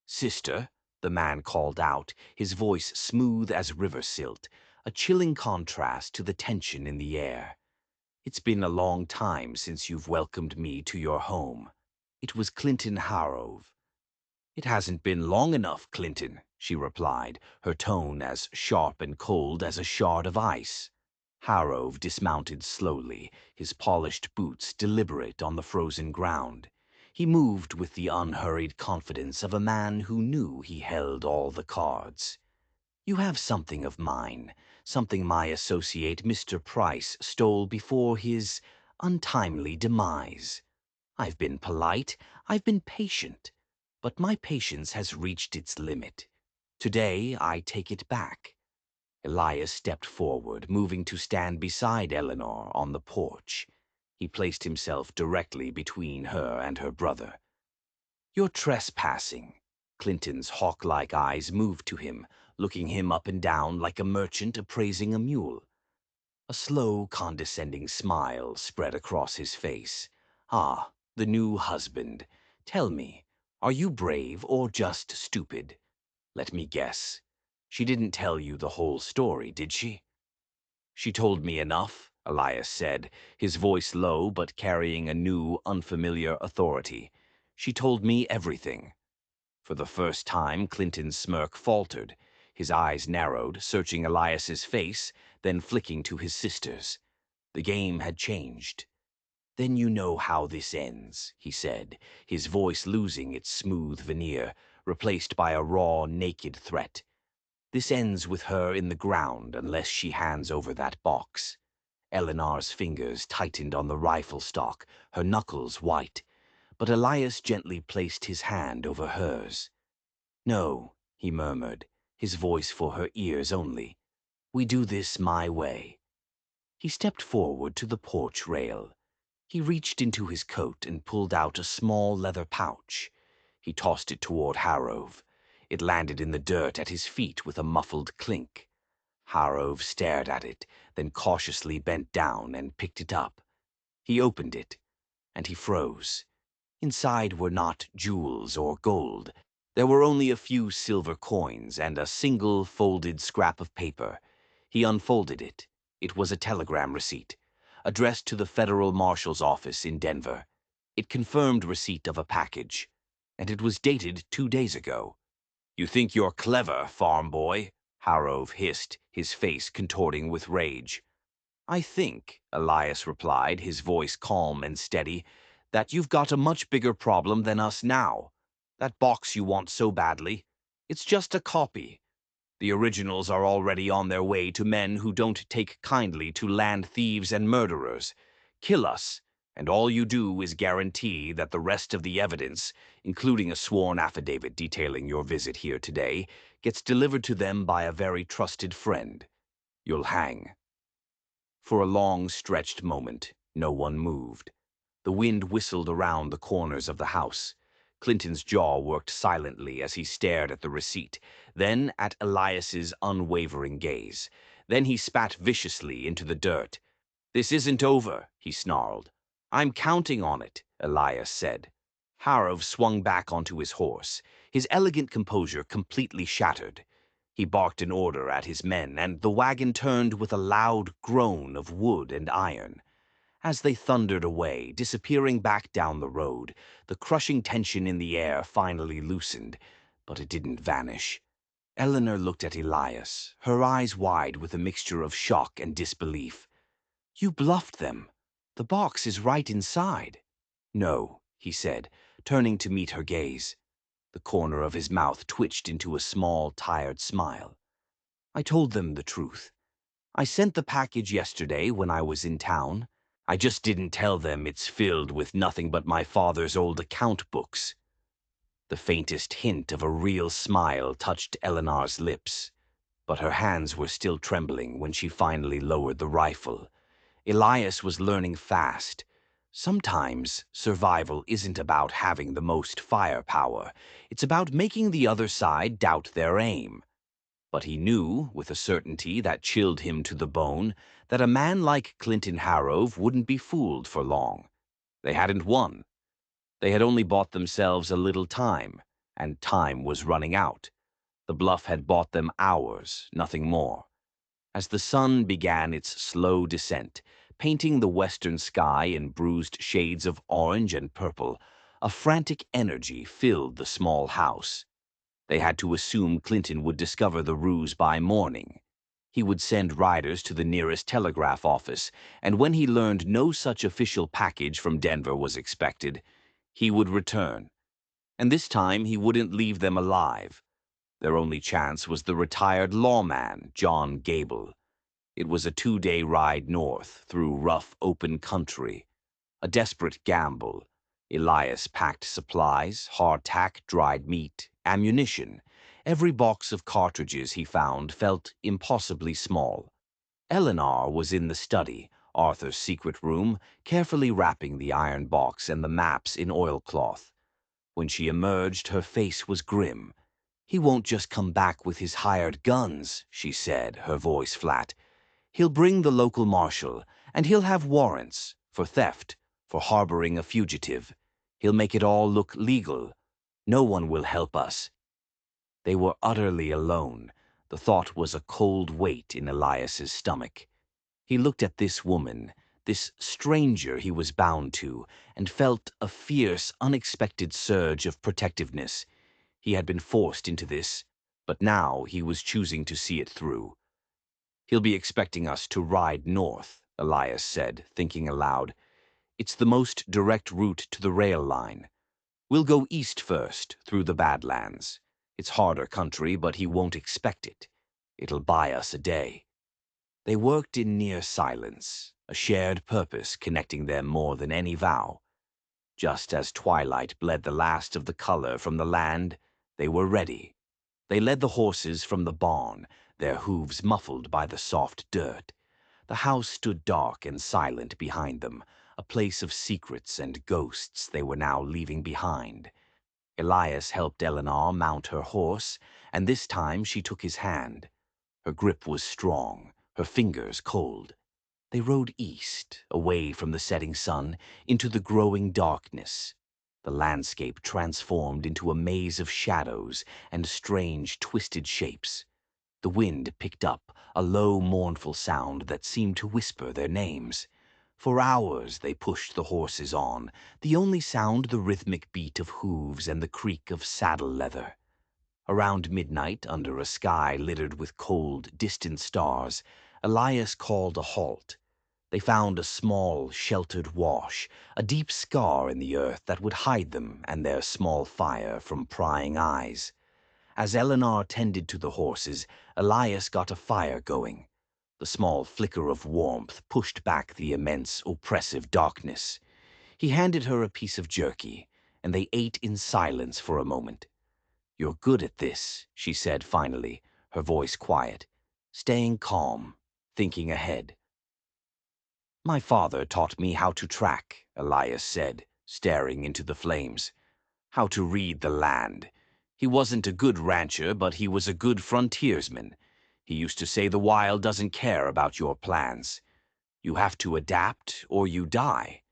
"Sister," the man called out, his voice smooth as river silt, a chilling contrast to the tension in the air. "It's been a long time since you've welcomed me to your home." It was Clinton Harrove. "It hasn't been long enough, Clinton," she replied, her tone as sharp and cold as a shard of ice. Harrove dismounted slowly, his polished boots deliberate on the frozen ground. He moved with the unhurried confidence of a man who knew he held all the cards. "You have something of mine, something my associate Mr. Price stole before his untimely demise. I've been polite, I've been patient, but my patience has reached its limit. Today I take it back." Elias stepped forward, moving to stand beside Eleanor on the porch. He placed himself directly between her and her brother. "You're trespassing." Clinton's hawk-like eyes moved to him, looking him up and down like a merchant appraising a mule. A slow, condescending smile spread across his face. "Ah, the new husband. Tell me, are you brave or just stupid? Let me guess. She didn't tell you the whole story, did she?" "She told me enough," Elias said, his voice low but carrying a new, unfamiliar authority. "She told me everything." For the first time, Clinton's smirk faltered. His eyes narrowed, searching Elias's face, then flicking to his sister's. The game had changed. "Then you know how this ends," he said, his voice losing its smooth veneer, replaced by a raw, naked threat. "This ends with her in the ground unless she hands over that box." Eleanor's fingers tightened on the rifle stock, her knuckles white, but Elias gently placed his hand over hers. "No," he murmured, his voice for her ears only. "We do this my way." He stepped forward to the porch rail. He reached into his coat and pulled out a small leather pouch. He tossed it toward Harrove. It landed in the dirt at his feet with a muffled clink. Harrove stared at it, then cautiously bent down and picked it up. He opened it, and he froze. Inside were not jewels or gold. There were only a few silver coins and a single folded scrap of paper. He unfolded it. It was a telegram receipt, addressed to the Federal Marshal's office in Denver. It confirmed receipt of a package, and it was dated 2 days ago. "You think you're clever, farm boy?" Harrove hissed, his face contorting with rage. "I think," Elias replied, his voice calm and steady, "that you've got a much bigger problem than us now. That box you want so badly, it's just a copy. The originals are already on their way to men who don't take kindly to land thieves and murderers. Kill us, And all you do is guarantee that the rest of the evidence, including a sworn affidavit detailing your visit here today, gets delivered to them by a very trusted friend. You'll hang." For a long, stretched moment, no one moved. The wind whistled around the corners of the house. Clinton's jaw worked silently as he stared at the receipt, then at Elias's unwavering gaze. Then he spat viciously into the dirt. "This isn't over," he snarled. "I'm counting on it," Elias said. Harov swung back onto his horse, his elegant composure completely shattered. He barked an order at his men, and the wagon turned with a loud groan of wood and iron. As they thundered away, disappearing back down the road, the crushing tension in the air finally loosened, but it didn't vanish. Eleanor looked at Elias, her eyes wide with a mixture of shock and disbelief. "You bluffed them. The box is right inside." "No," he said, turning to meet her gaze. The corner of his mouth twitched into a small, tired smile. "I told them the truth. I sent the package yesterday when I was in town. I just didn't tell them it's filled with nothing but my father's old account books." The faintest hint of a real smile touched Eleanor's lips, but her hands were still trembling when she finally lowered the rifle. Elias was learning fast. Sometimes survival isn't about having the most firepower. It's about making the other side doubt their aim. But he knew, with a certainty that chilled him to the bone, that a man like Clinton Harrove wouldn't be fooled for long. They hadn't won. They had only bought themselves a little time, and time was running out. The bluff had bought them hours, nothing more. As the sun began its slow descent, painting the western sky in bruised shades of orange and purple, a frantic energy filled the small house. They had to assume Clinton would discover the ruse by morning. He would send riders to the nearest telegraph office, and when he learned no such official package from Denver was expected, he would return. And this time he wouldn't leave them alive. Their only chance was the retired lawman, John Gable. It was a 2-day ride north through rough, open country. A desperate gamble. Elias packed supplies, hardtack, dried meat, ammunition. Every box of cartridges he found felt impossibly small. Eleanor was in the study, Arthur's secret room, carefully wrapping the iron box and the maps in oilcloth. When she emerged, her face was grim. "He won't just come back with his hired guns," she said, her voice flat. "He'll bring the local marshal, and he'll have warrants for theft, for harboring a fugitive. He'll make it all look legal. No one will help us." They were utterly alone. The thought was a cold weight in Elias's stomach. He looked at this woman, this stranger he was bound to, and felt a fierce, unexpected surge of protectiveness. He had been forced into this, but now he was choosing to see it through. "He'll be expecting us to ride north," Elias said, thinking aloud. "It's the most direct route to the rail line. We'll go east first, through the Badlands. It's harder country, but he won't expect it. It'll buy us a day." They worked in near silence, a shared purpose connecting them more than any vow. Just as twilight bled the last of the color from the land, they were ready. They led the horses from the barn, their hooves muffled by the soft dirt. The house stood dark and silent behind them, a place of secrets and ghosts they were now leaving behind. Elias helped Eleanor mount her horse, and this time she took his hand. Her grip was strong, her fingers cold. They rode east, away from the setting sun, into the growing darkness. The landscape transformed into a maze of shadows and strange, twisted shapes. The wind picked up, a low, mournful sound that seemed to whisper their names. For hours they pushed the horses on, the only sound the rhythmic beat of hooves and the creak of saddle leather. Around midnight, under a sky littered with cold, distant stars, Elias called a halt. They found a small, sheltered wash, a deep scar in the earth that would hide them and their small fire from prying eyes. As Eleanor tended to the horses, Elias got a fire going. The small flicker of warmth pushed back the immense, oppressive darkness. He handed her a piece of jerky, and they ate in silence for a moment. "You're good at this," she said finally, her voice quiet, staying calm, thinking ahead. "My father taught me how to track," Elias said, staring into the flames. "How to read the land. He wasn't a good rancher, but he was a good frontiersman. He used to say the wild doesn't care about your plans. You have to adapt or you die."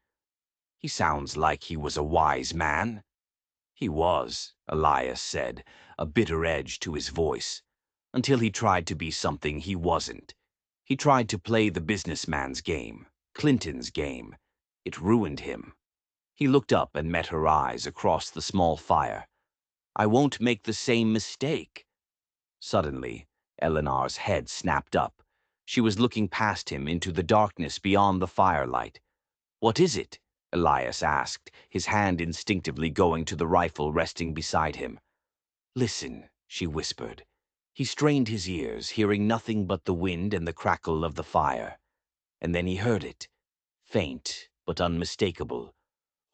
He sounds like he was a wise man. "He was," Elias said, a bitter edge to his voice, "until he tried to be something he wasn't. He tried to play the businessman's game, Clinton's game. It ruined him." He looked up and met her eyes across the small fire. "I won't make the same mistake." Suddenly, Eleanor's head snapped up. She was looking past him into the darkness beyond the firelight. "What is it?" Elias asked, his hand instinctively going to the rifle resting beside him. "Listen," she whispered. He strained his ears, hearing nothing but the wind and the crackle of the fire. And then he heard it, faint but unmistakable.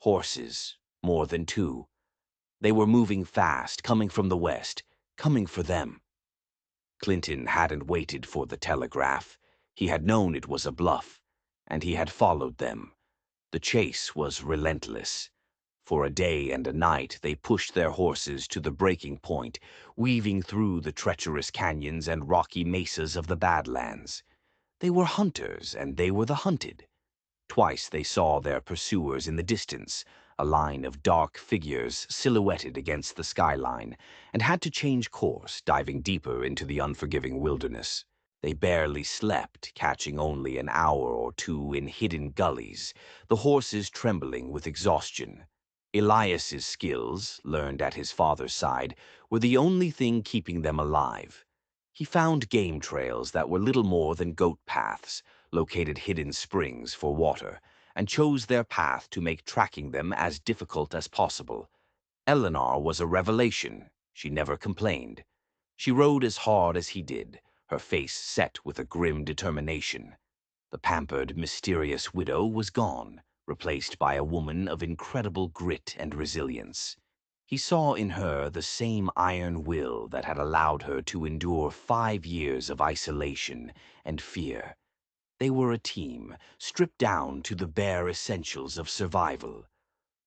Horses, more than two. They were moving fast, coming from the west, coming for them. Clinton hadn't waited for the telegraph. He had known it was a bluff, and he had followed them. The chase was relentless. For a day and a night they pushed their horses to the breaking point, weaving through the treacherous canyons and rocky mesas of the Badlands. They were hunters, and they were the hunted. Twice they saw their pursuers in the distance, a line of dark figures silhouetted against the skyline, and had to change course, diving deeper into the unforgiving wilderness. They barely slept, catching only an hour or two in hidden gullies, the horses trembling with exhaustion. Elias's skills, learned at his father's side, were the only thing keeping them alive. He found game trails that were little more than goat paths, located hidden springs for water, and chose their path to make tracking them as difficult as possible. Eleanor was a revelation. She never complained. She rode as hard as he did, her face set with a grim determination. The pampered, mysterious widow was gone, replaced by a woman of incredible grit and resilience. He saw in her the same iron will that had allowed her to endure 5 years of isolation and fear. They were a team, stripped down to the bare essentials of survival.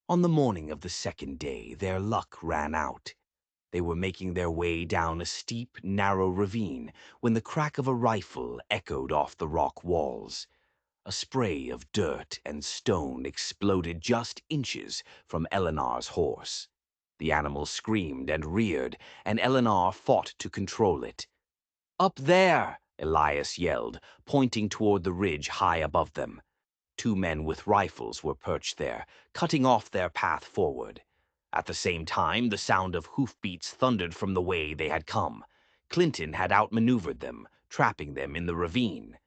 On the morning of the second day, their luck ran out. They were making their way down a steep, narrow ravine when the crack of a rifle echoed off the rock walls. A spray of dirt and stone exploded just inches from Eleanor's horse. The animal screamed and reared, and Eleanor fought to control it. "Up there!" Elias yelled, pointing toward the ridge high above them. 2 men with rifles were perched there, cutting off their path forward. At the same time, the sound of hoofbeats thundered from the way they had come. Clinton had outmaneuvered them, trapping them in the ravine.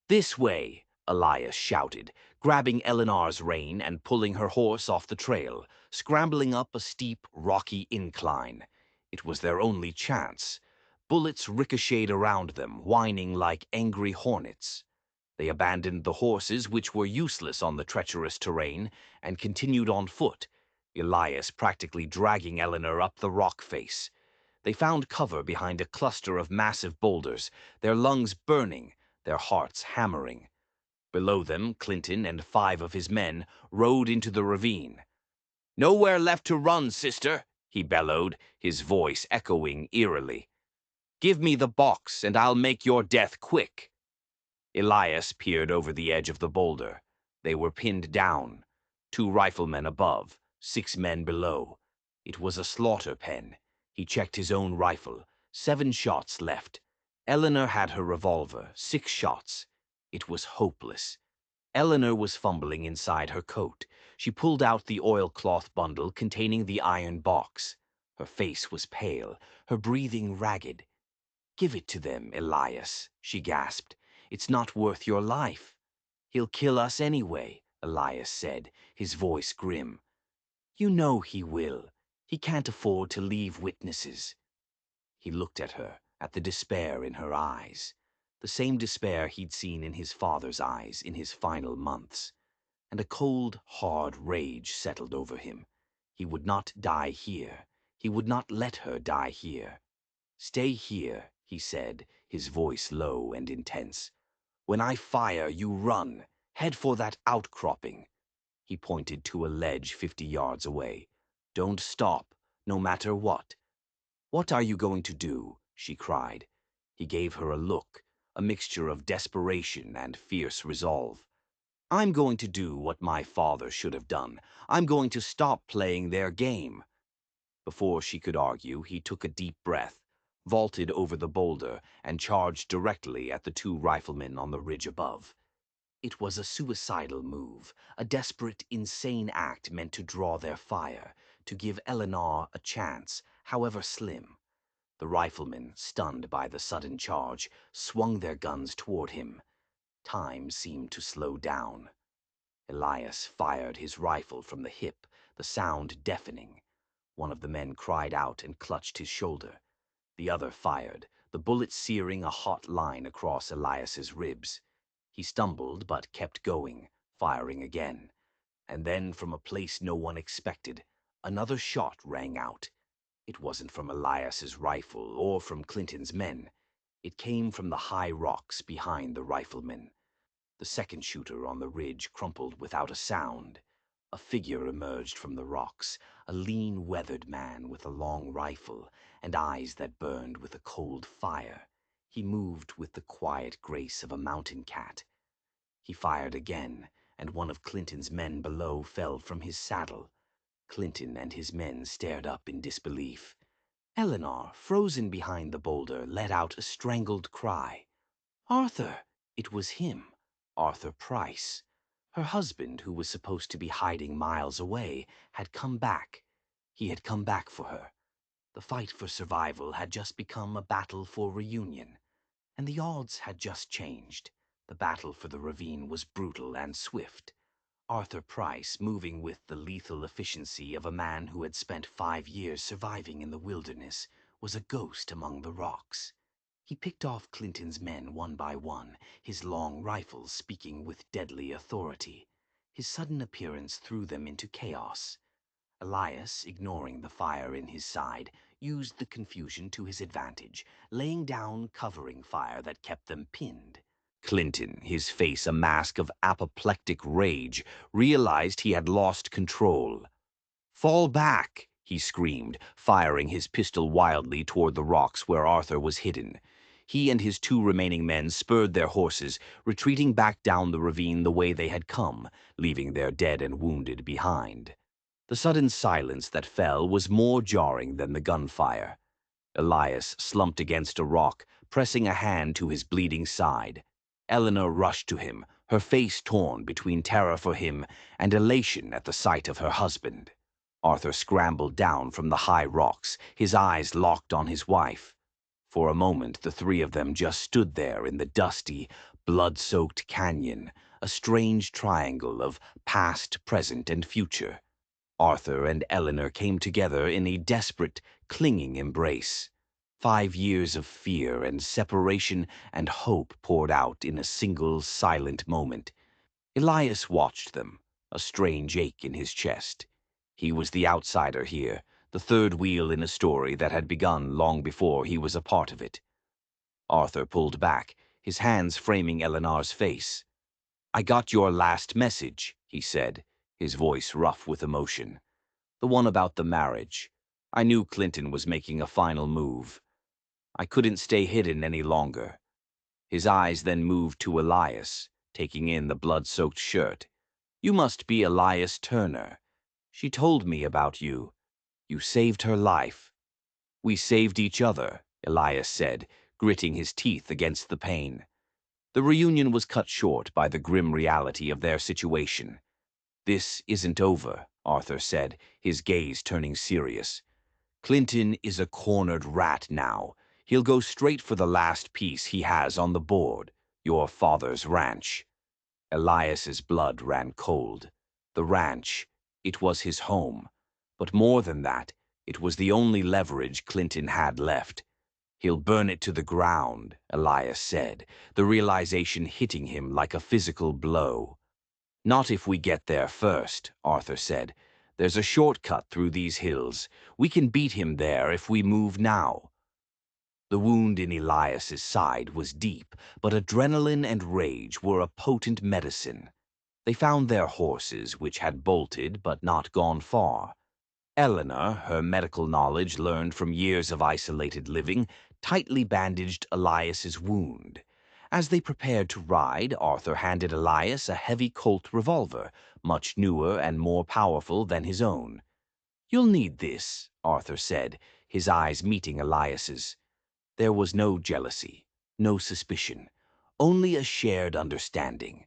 "This way!" Elias shouted, grabbing Eleanor's rein and pulling her horse off the trail, scrambling up a steep, rocky incline. It was their only chance. Bullets ricocheted around them, whining like angry hornets. They abandoned the horses, which were useless on the treacherous terrain, and continued on foot, Elias practically dragging Eleanor up the rock face. They found cover behind a cluster of massive boulders, their lungs burning, their hearts hammering. Below them, Clinton and 5 of his men rode into the ravine. "Nowhere left to run, sister," he bellowed, his voice echoing eerily. "Give me the box, and I'll make your death quick." Elias peered over the edge of the boulder. They were pinned down. 2 riflemen above, 6 men below. It was a slaughter pen. He checked his own rifle. 7 shots left. Eleanor had her revolver, 6 shots. It was hopeless. Eleanor was fumbling inside her coat. She pulled out the oilcloth bundle containing the iron box. Her face was pale, her breathing ragged. "Give it to them, Elias," she gasped. "It's not worth your life." "He'll kill us anyway," Elias said, his voice grim. "You know he will. He can't afford to leave witnesses." He looked at her, at the despair in her eyes. The same despair he'd seen in his father's eyes in his final months. and a cold, hard rage settled over him. He would not die here. He would not let her die here. "Stay here," he said, his voice low and intense. "When I fire, you run. Head for that outcropping." He pointed to a ledge 50 yards away. "Don't stop, no matter what." "What are you going to do?" she cried. He gave her a look, a mixture of desperation and fierce resolve. "I'm going to do what my father should have done. I'm going to stop playing their game." Before she could argue, he took a deep breath, vaulted over the boulder, and charged directly at the 2 riflemen on the ridge above. It was a suicidal move, a desperate, insane act meant to draw their fire, to give Eleanor a chance, however slim. The riflemen, stunned by the sudden charge, swung their guns toward him. Time seemed to slow down. Elias fired his rifle from the hip, the sound deafening. One of the men cried out and clutched his shoulder. The other fired, the bullet searing a hot line across Elias's ribs. He stumbled but kept going, firing again. And then, from a place no one expected, another shot rang out. It wasn't from Elias's rifle or from Clinton's men. It came from the high rocks behind the riflemen. The second shooter on the ridge crumpled without a sound. A figure emerged from the rocks, a lean, weathered man with a long rifle and eyes that burned with a cold fire. He moved with the quiet grace of a mountain cat. He fired again, and one of Clinton's men below fell from his saddle. Clinton and his men stared up in disbelief. Eleanor, frozen behind the boulder, let out a strangled cry. "Arthur!" It was him, Arthur Price. Her husband, who was supposed to be hiding miles away, had come back. He had come back for her. The fight for survival had just become a battle for reunion. And the odds had just changed. The battle for the ravine was brutal and swift. Arthur Price, moving with the lethal efficiency of a man who had spent 5 years surviving in the wilderness, was a ghost among the rocks. He picked off Clinton's men one by one, his long rifle speaking with deadly authority. His sudden appearance threw them into chaos. Elias, ignoring the fire in his side, used the confusion to his advantage, laying down covering fire that kept them pinned. Clinton, his face a mask of apoplectic rage, realized he had lost control. "Fall back!" he screamed, firing his pistol wildly toward the rocks where Arthur was hidden. He and his 2 remaining men spurred their horses, retreating back down the ravine the way they had come, leaving their dead and wounded behind. The sudden silence that fell was more jarring than the gunfire. Elias slumped against a rock, pressing a hand to his bleeding side. Eleanor rushed to him, her face torn between terror for him and elation at the sight of her husband. Arthur scrambled down from the high rocks, his eyes locked on his wife. For a moment, the 3 of them just stood there in the dusty, blood-soaked canyon, a strange triangle of past, present, and future. Arthur and Eleanor came together in a desperate, clinging embrace. 5 years of fear and separation and hope poured out in a single, silent moment. Elias watched them, a strange ache in his chest. He was the outsider here, the third wheel in a story that had begun long before he was a part of it. Arthur pulled back, his hands framing Eleanor's face. "I got your last message," he said, his voice rough with emotion. "The one about the marriage. I knew Clinton was making a final move. I couldn't stay hidden any longer." His eyes then moved to Elias, taking in the blood-soaked shirt. "You must be Elias Turner. She told me about you. You saved her life." "We saved each other," Elias said, gritting his teeth against the pain. The reunion was cut short by the grim reality of their situation. "This isn't over," Arthur said, his gaze turning serious. "Clinton is a cornered rat now. He'll go straight for the last piece he has on the board, your father's ranch." Elias's blood ran cold. The ranch, it was his home. But more than that, it was the only leverage Clinton had left. "He'll burn it to the ground," Elias said, the realization hitting him like a physical blow. Not if we get there first, Arthur said. There's a shortcut through these hills. We can beat him there if we move now. The wound in Elias's side was deep, but adrenaline and rage were a potent medicine. They found their horses, which had bolted but not gone far. Eleanor, her medical knowledge learned from years of isolated living, tightly bandaged Elias's wound. As they prepared to ride, Arthur handed Elias a heavy Colt revolver, much newer and more powerful than his own. "You'll need this," Arthur said, his eyes meeting Elias's. There was no jealousy, no suspicion, only a shared understanding.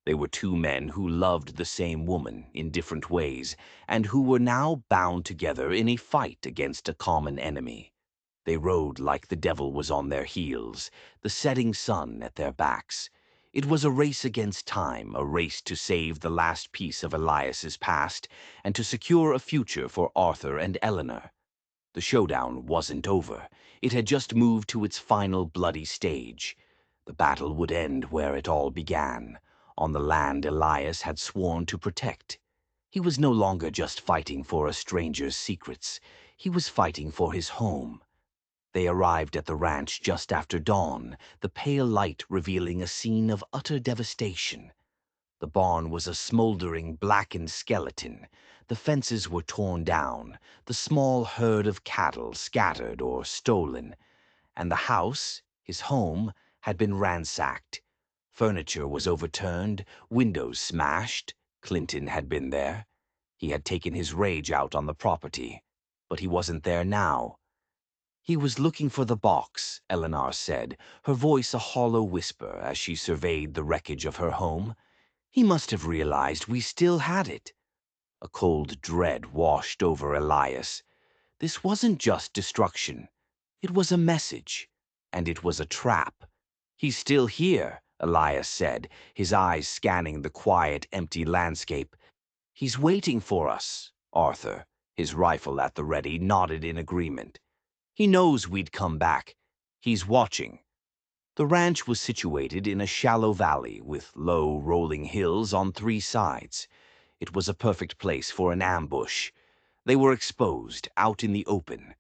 They were two men who loved the same woman in different ways, and who were now bound together in a fight against a common enemy. They rode like the devil was on their heels, the setting sun at their backs. It was a race against time, a race to save the last piece of Elias's past, and to secure a future for Arthur and Eleanor. The showdown wasn't over. It had just moved to its final bloody stage. The battle would end where it all began, on the land Elias had sworn to protect. He was no longer just fighting for a stranger's secrets. He was fighting for his home. They arrived at the ranch just after dawn, the pale light revealing a scene of utter devastation. The barn was a smoldering, blackened skeleton. The fences were torn down, the small herd of cattle scattered or stolen, and the house, his home, had been ransacked. Furniture was overturned, windows smashed. Clinton had been there. He had taken his rage out on the property, but he wasn't there now. He was looking for the box, Eleanor said, her voice a hollow whisper as she surveyed the wreckage of her home. He must have realized we still had it. A cold dread washed over Elias. This wasn't just destruction. It was a message, and it was a trap. "He's still here," Elias said, his eyes scanning the quiet, empty landscape. "He's waiting for us," Arthur, his rifle at the ready, nodded in agreement. "He knows we'd come back. He's watching." The ranch was situated in a shallow valley with low, rolling hills on three sides. It was a perfect place for an ambush. They were exposed, out in the open.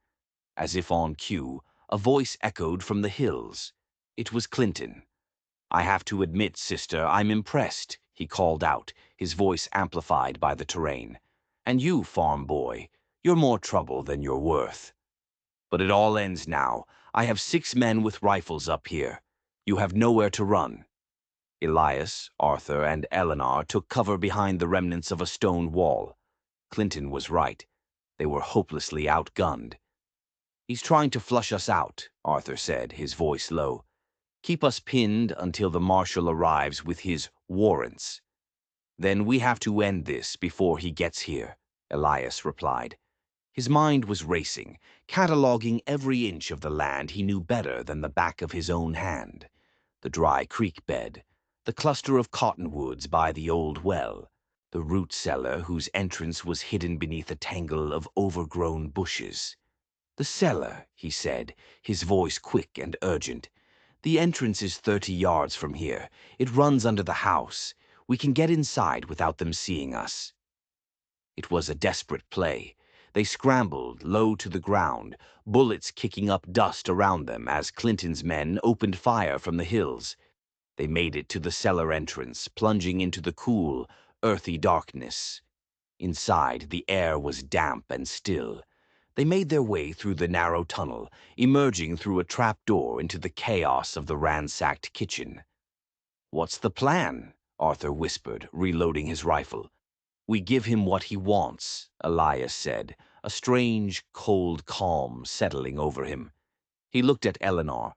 As if on cue, a voice echoed from the hills. It was Clinton. "I have to admit, sister, I'm impressed," he called out, his voice amplified by the terrain. "And you, farm boy, you're more trouble than you're worth. But it all ends now. I have 6 men with rifles up here. You have nowhere to run." Elias, Arthur, and Eleanor took cover behind the remnants of a stone wall. Clinton was right. They were hopelessly outgunned. "He's trying to flush us out," Arthur said, his voice low. "Keep us pinned until the marshal arrives with his warrants." "Then we have to end this before he gets here," Elias replied. His mind was racing, cataloging every inch of the land he knew better than the back of his own hand. The dry creek bed, the cluster of cottonwoods by the old well, the root cellar whose entrance was hidden beneath a tangle of overgrown bushes. "The cellar," he said, his voice quick and urgent. "The entrance is 30 yards from here. It runs under the house. We can get inside without them seeing us." It was a desperate play. They scrambled low to the ground, bullets kicking up dust around them as Clinton's men opened fire from the hills. They made it to the cellar entrance, plunging into the cool, earthy darkness. Inside, the air was damp and still. They made their way through the narrow tunnel, emerging through a trap door into the chaos of the ransacked kitchen. "What's the plan?" Arthur whispered, reloading his rifle. "We give him what he wants," Elias said, a strange, cold calm settling over him. He looked at Eleanor.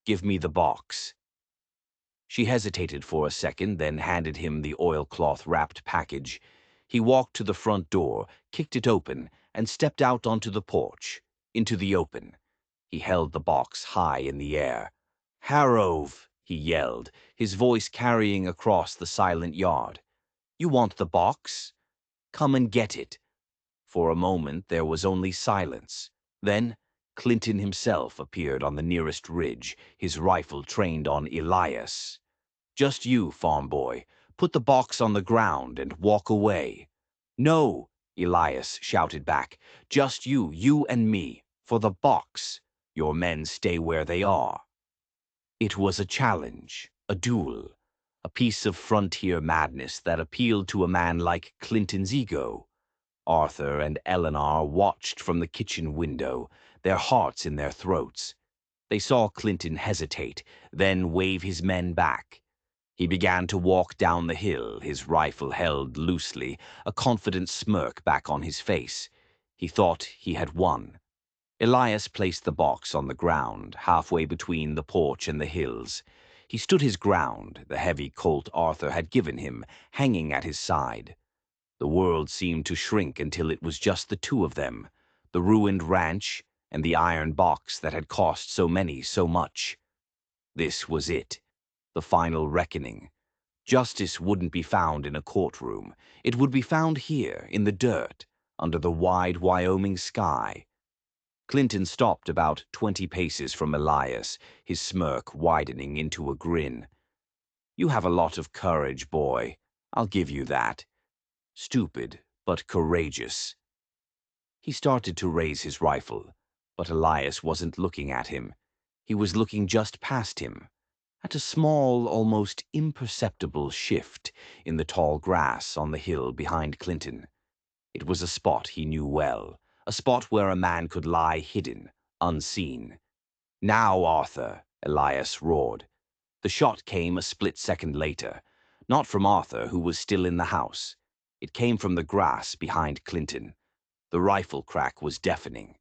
"Give me the box." She hesitated for a second, then handed him the oilcloth-wrapped package. He walked to the front door, kicked it open, and stepped out onto the porch, into the open. He held the box high in the air. "Harrove!" he yelled, his voice carrying across the silent yard. "You want the box? Come and get it." For a moment there was only silence. Then Clinton himself appeared on the nearest ridge, his rifle trained on Elias. "Just you, farm boy. Put the box on the ground and walk away." "No," Elias shouted back. "Just you and me. For the box. Your men stay where they are." It was a challenge, a duel, a piece of frontier madness that appealed to a man like Clinton's ego. Arthur and Eleanor watched from the kitchen window, their hearts in their throats. They saw Clinton hesitate, then wave his men back. He began to walk down the hill, his rifle held loosely, a confident smirk back on his face. He thought he had won. Elias placed the box on the ground, halfway between the porch and the hills. He stood his ground, the heavy Colt Arthur had given him, hanging at his side. The world seemed to shrink until it was just the two of them, the ruined ranch and the iron box that had cost so many so much. This was it, the final reckoning. Justice wouldn't be found in a courtroom. It would be found here, in the dirt, under the wide Wyoming sky. Clinton stopped about 20 paces from Elias, his smirk widening into a grin. "You have a lot of courage, boy. I'll give you that. Stupid, but courageous." He started to raise his rifle, but Elias wasn't looking at him. He was looking just past him, at a small, almost imperceptible shift in the tall grass on the hill behind Clinton. It was a spot he knew well, a spot where a man could lie hidden, unseen. "Now, Arthur," Elias roared. The shot came a split second later, not from Arthur, who was still in the house. It came from the grass behind Clinton. The rifle crack was deafening.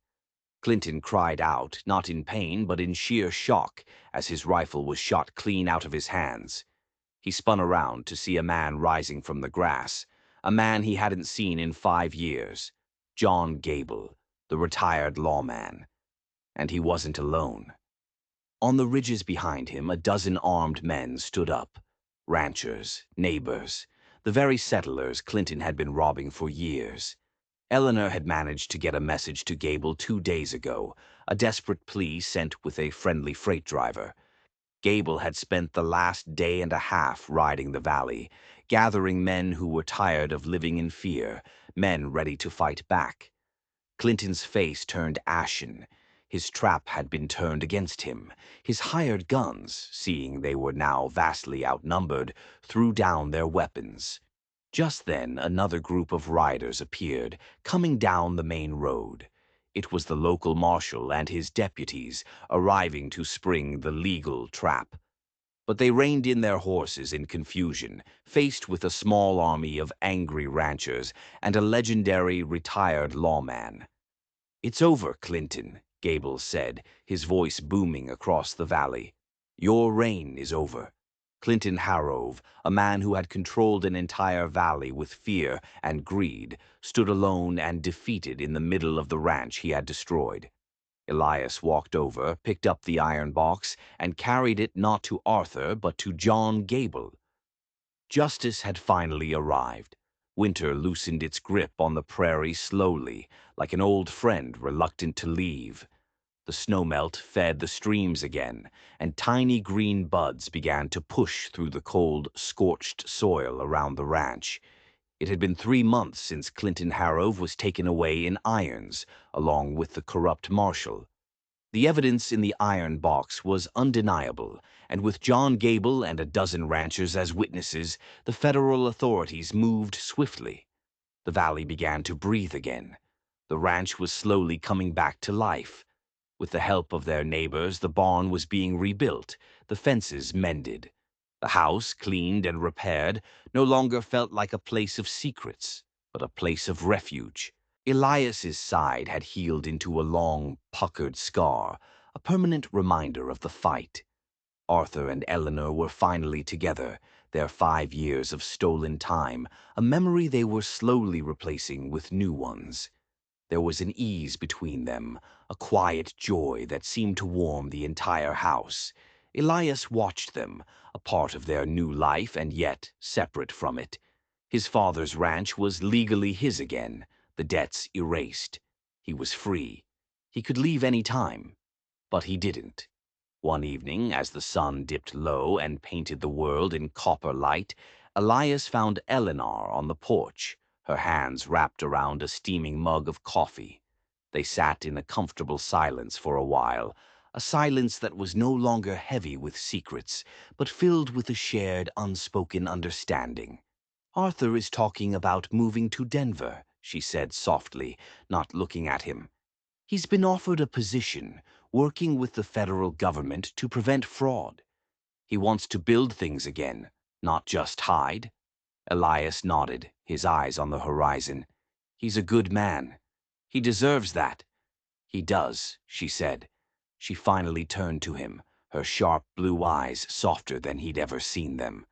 Clinton cried out, not in pain, but in sheer shock, as his rifle was shot clean out of his hands. He spun around to see a man rising from the grass, a man he hadn't seen in 5 years. John Gable, the retired lawman. And he wasn't alone. On the ridges behind him, a dozen armed men stood up. Ranchers, neighbors, the very settlers Clinton had been robbing for years. Eleanor had managed to get a message to Gable 2 days ago, a desperate plea sent with a friendly freight driver. Gable had spent the last day and a half riding the valley, gathering men who were tired of living in fear, men ready to fight back. Clinton's face turned ashen. His trap had been turned against him. His hired guns, seeing they were now vastly outnumbered, threw down their weapons. Just then, another group of riders appeared, coming down the main road. It was the local marshal and his deputies, arriving to spring the legal trap. But they reined in their horses in confusion, faced with a small army of angry ranchers and a legendary retired lawman. "It's over, Clinton," Gable said, his voice booming across the valley. "Your reign is over." Clinton Harrove, a man who had controlled an entire valley with fear and greed, stood alone and defeated in the middle of the ranch he had destroyed. Elias walked over, picked up the iron box, and carried it not to Arthur, but to John Gable. Justice had finally arrived. Winter loosened its grip on the prairie slowly, like an old friend reluctant to leave. The snowmelt fed the streams again, and tiny green buds began to push through the cold, scorched soil around the ranch. It had been 3 months since Clinton Harrove was taken away in irons, along with the corrupt marshal. The evidence in the iron box was undeniable, and with John Gable and a dozen ranchers as witnesses, the federal authorities moved swiftly. The valley began to breathe again. The ranch was slowly coming back to life. With the help of their neighbors, the barn was being rebuilt, the fences mended. The house, cleaned and repaired, no longer felt like a place of secrets, but a place of refuge. Elias's side had healed into a long, puckered scar, a permanent reminder of the fight. Arthur and Eleanor were finally together, their 5 years of stolen time, a memory they were slowly replacing with new ones. There was an ease between them, a quiet joy that seemed to warm the entire house. Elias watched them, a part of their new life and yet separate from it. His father's ranch was legally his again, the debts erased. He was free. He could leave any time. But he didn't. One evening, as the sun dipped low and painted the world in copper light, Elias found Eleanor on the porch, her hands wrapped around a steaming mug of coffee. They sat in a comfortable silence for a while, a silence that was no longer heavy with secrets, but filled with a shared, unspoken understanding. "Arthur is talking about moving to Denver," she said softly, not looking at him. "He's been offered a position, working with the federal government to prevent fraud. He wants to build things again, not just hide." Elias nodded, his eyes on the horizon. "He's a good man. He deserves that." "He does," she said. She finally turned to him, her sharp blue eyes softer than he'd ever seen them.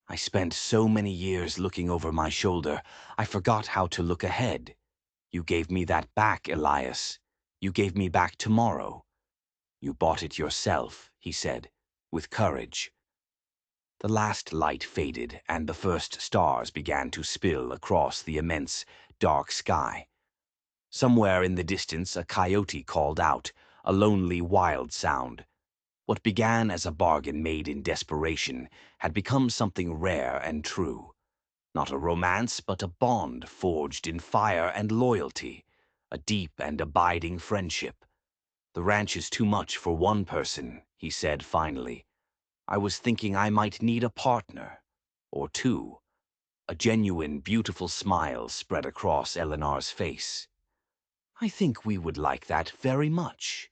"I spent so many years looking over my shoulder, I forgot how to look ahead. You gave me that back, Elias. You gave me back tomorrow. You bought it yourself," he said, "with courage." The last light faded, and the first stars began to spill across the immense, dark sky. Somewhere in the distance, a coyote called out, a lonely, wild sound. What began as a bargain made in desperation had become something rare and true. Not a romance, but a bond forged in fire and loyalty, a deep and abiding friendship. "The ranch is too much for one person," he said finally. "I was thinking I might need a partner. Or two." A genuine, beautiful smile spread across Eleanor's face. "I think we would like that very much.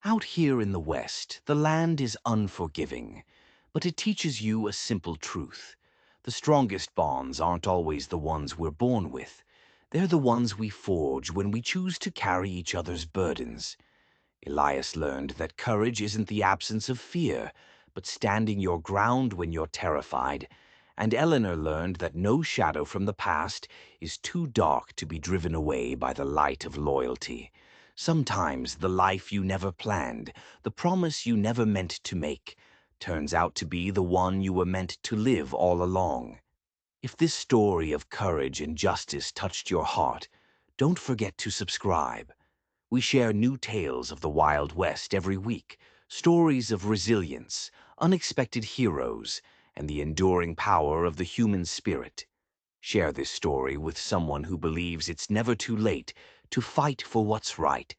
Out here in the West, the land is unforgiving, but it teaches you a simple truth. The strongest bonds aren't always the ones we're born with. They're the ones we forge when we choose to carry each other's burdens." Elias learned that courage isn't the absence of fear, but standing your ground when you're terrified. And Eleanor learned that no shadow from the past is too dark to be driven away by the light of loyalty. Sometimes the life you never planned, the promise you never meant to make, turns out to be the one you were meant to live all along. If this story of courage and justice touched your heart, don't forget to subscribe. We share new tales of the Wild West every week, stories of resilience, unexpected heroes, and the enduring power of the human spirit. Share this story with someone who believes it's never too late to fight for what's right.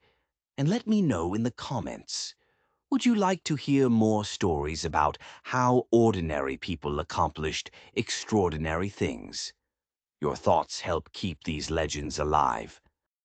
And let me know in the comments. Would you like to hear more stories about how ordinary people accomplished extraordinary things? Your thoughts help keep these legends alive.